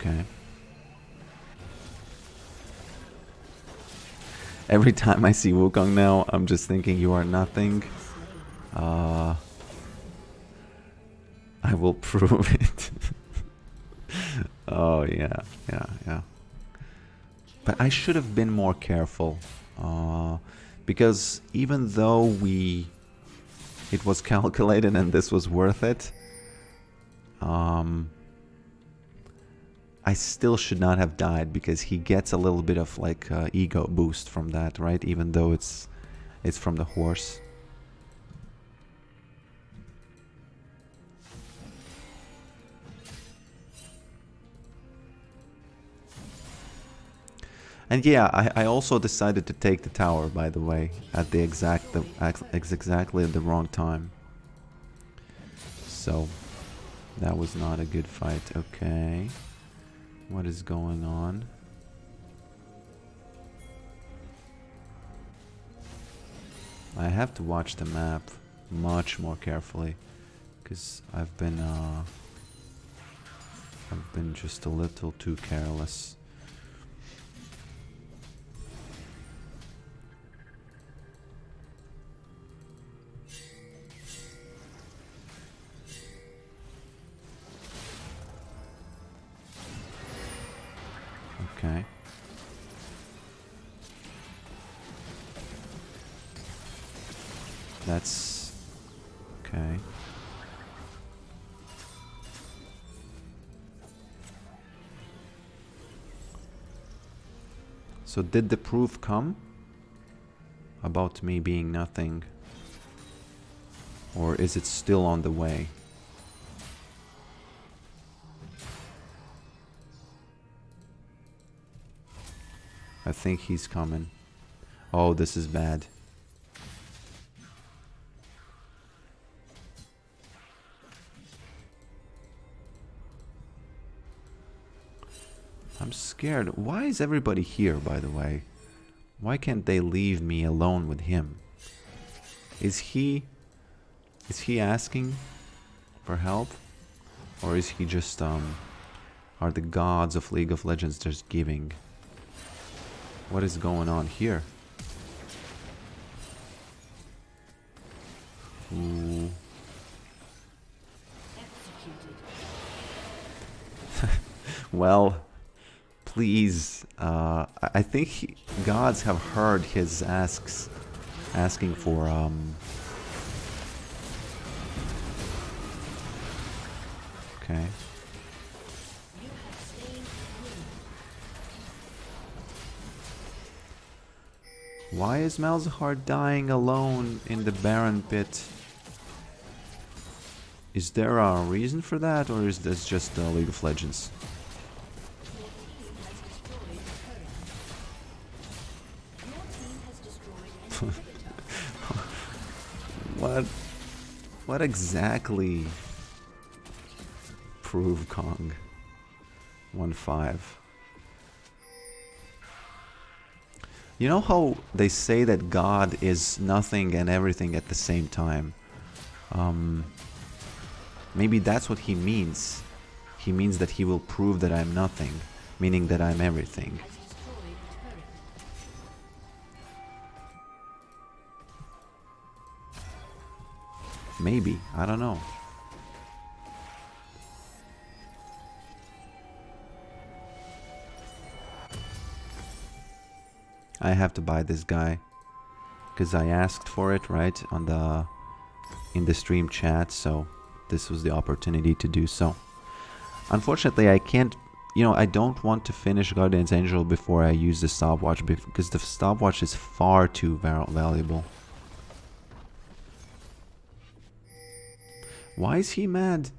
Speaker 1: Okay. Every time I see Wukong now, I'm just thinking you are nothing. I will prove it. Oh yeah. But I should have been more careful. Because even though it was calculated and this was worth it, I still should not have died because he gets a little bit of like ego boost from that, right? Even though it's from the horse. And yeah, I also decided to take the tower, by the way, at the exactly at the wrong time. So that was not a good fight. Okay. What is going on? I have to watch the map much more carefully because I've been just a little too careless. Okay. That's okay. So did the proof come about me being nothing, or is it still on the way? I think he's coming. Oh, this is bad. I'm scared. Why is everybody here, by the way? Why can't they leave me alone with him? Is he asking for help? Or is he just, are the gods of League of Legends just giving? What is going on here? Ooh. Well, please, I think gods have heard his asking for, okay. Why is Malzahar dying alone in the Baron pit? Is there a reason for that, or is this just League of Legends? What exactly prove Kong 1-5? You know how they say that God is nothing and everything at the same time? Maybe that's what he means. He means that he will prove that I'm nothing. meaning that I'm everything.
Speaker 2: Has destroyed a turret.
Speaker 1: Maybe, I don't know. I have to buy this guy because I asked for it, right, on the in the stream chat, so this was the opportunity to do so. Unfortunately, I can't, you know, I don't want to finish Guardian's Angel before I use the stopwatch because the stopwatch is far too valuable. Why is he mad?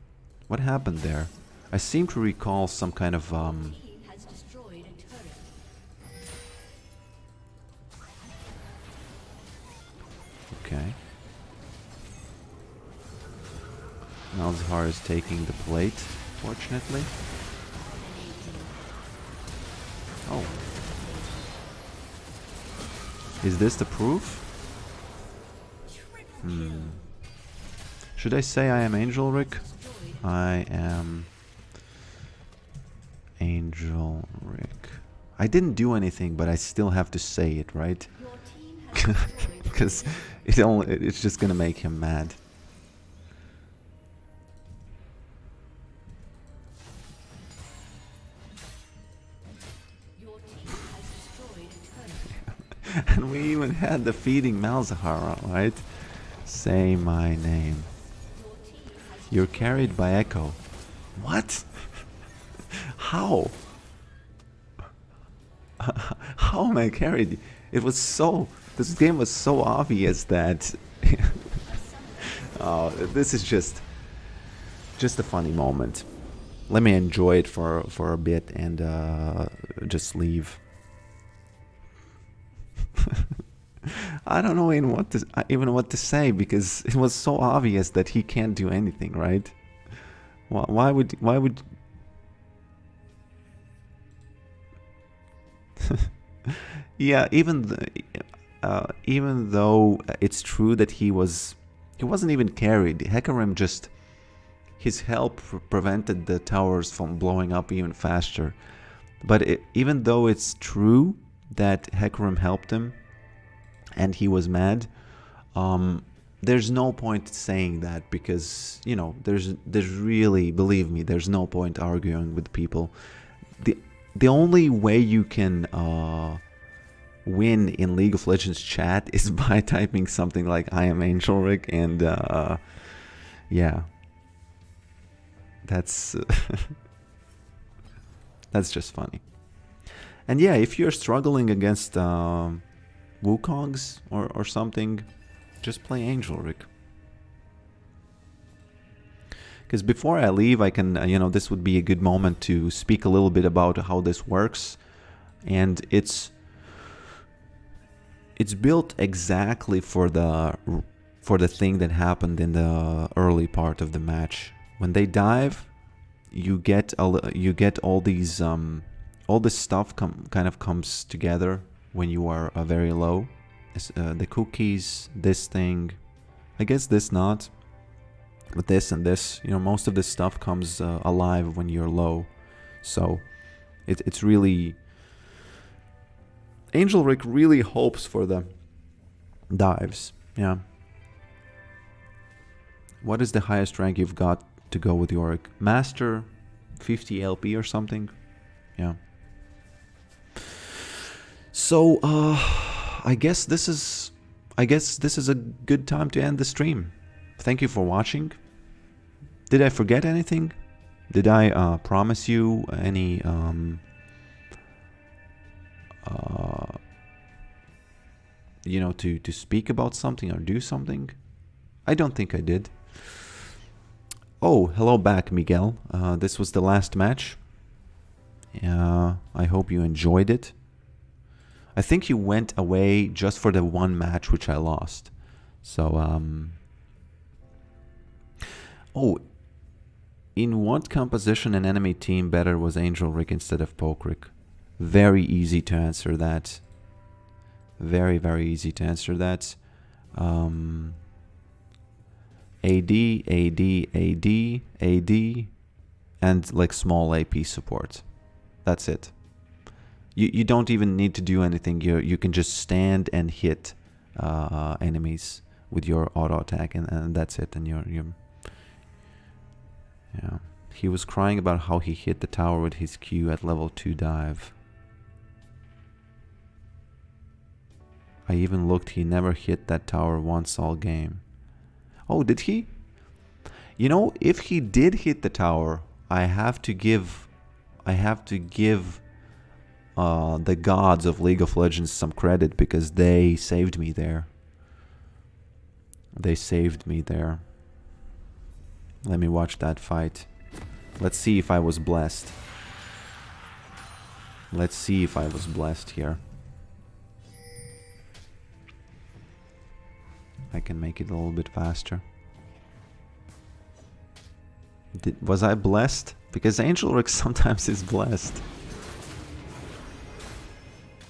Speaker 1: What happened there? I seem to recall some kind of
Speaker 2: Team has destroyed a turret.
Speaker 1: Okay. Malzahar is taking the plate, fortunately. Oh. Is this the proof? Should I say I am Angel Rick? I am Angel Rick. I didn't do anything, but I still have to say it, right?
Speaker 2: Your team has destroyed
Speaker 1: Because it's just gonna make him mad.
Speaker 2: your team has destroyed a turret.
Speaker 1: And we even had the feeding Malzahar, right? Say my name.
Speaker 2: Your team has
Speaker 1: You're carried by Echo. What? How? How am I carried? It was so... This game was so obvious that... Oh, this is just a funny moment. Let me enjoy it for a bit and just leave. I don't know even what to say because it was so obvious that he can't do anything, right? Why would yeah, even though it's true that he wasn't even carried. Hecarim just his help prevented the towers from blowing up even faster. But even though it's true that Hecarim helped him and he was mad, there's no point saying that because, you know, there's really, believe me, there's no point arguing with people. The only way you can win in League of Legends chat is by typing something like I am Angel Rick and yeah. That's that's just funny. And yeah, if you're struggling against Wukongs or something, just play Angel Rick. Because before I leave, I can, you know, this would be a good moment to speak a little bit about how this works. And it's built exactly for the thing that happened in the early part of the match. When they dive, you get all these all this stuff kind of comes together when you are very low. The cookies, this thing, I guess this not, but this and this, you know, most of this stuff comes alive when you're low. So it's really, Angel Rick really hopes for the dives. Yeah. What is the highest rank you've got to go with Yorick? Master, 50 LP or something. Yeah. So I guess this is a good time to end the stream. Thank you for watching. Did I forget anything? Did I promise you any you know, to speak about something or do something? I don't think I did. Oh, hello back, Miguel. This was the last match. I hope you enjoyed it. I think you went away just for the one match which I lost. So, oh, in what composition an enemy team better was Angel Rick instead of Poke Rick? Very easy to answer that. Very, very easy to answer that. AD, AD, AD, AD, and like small AP support. That's it. You don't even need to do anything. You can just stand and hit enemies with your auto attack, and that's it. And you're yeah. He was crying about how he hit the tower with his Q at level 2 dive. I even looked, he never hit that tower once all game. Oh, did he? You know, if he did hit the tower, I have to give the gods of League of Legends some credit, because they saved me there. They saved me there. Let me watch that fight. Let's see if I was blessed. Let's see if I was blessed here. I can make it a little bit faster. Was I blessed? Because Angel Rick sometimes is blessed.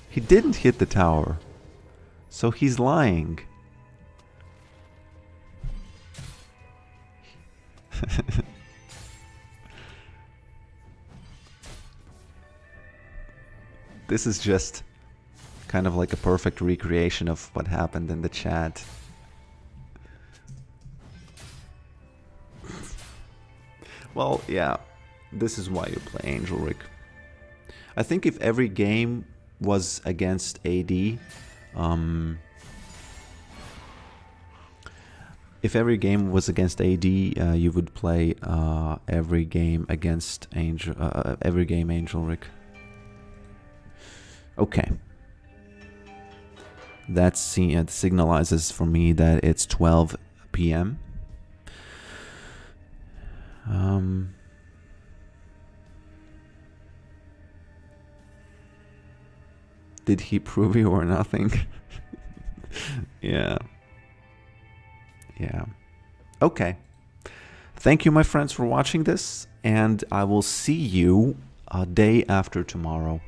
Speaker 1: He didn't hit the tower, so he's lying. This is just kind of like a perfect recreation of what happened in the chat. Well, yeah, this is why you play Angel Rick. I think if every game was against AD, if every game was against AD, you would play every game against Angel Rick. Okay. That signalizes for me that it's 12 p.m. Did he prove you or nothing? Yeah. Yeah. Okay. Thank you, my friends, for watching this, and I will see you a day after tomorrow,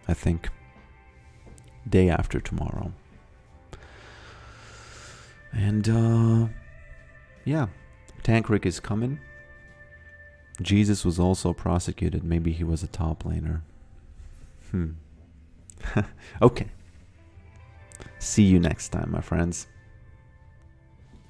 Speaker 1: I think. Day after tomorrow. And, yeah. Tank Rick is coming. Jesus was also prosecuted. Maybe he was a top laner. Okay. See you next time, my friends.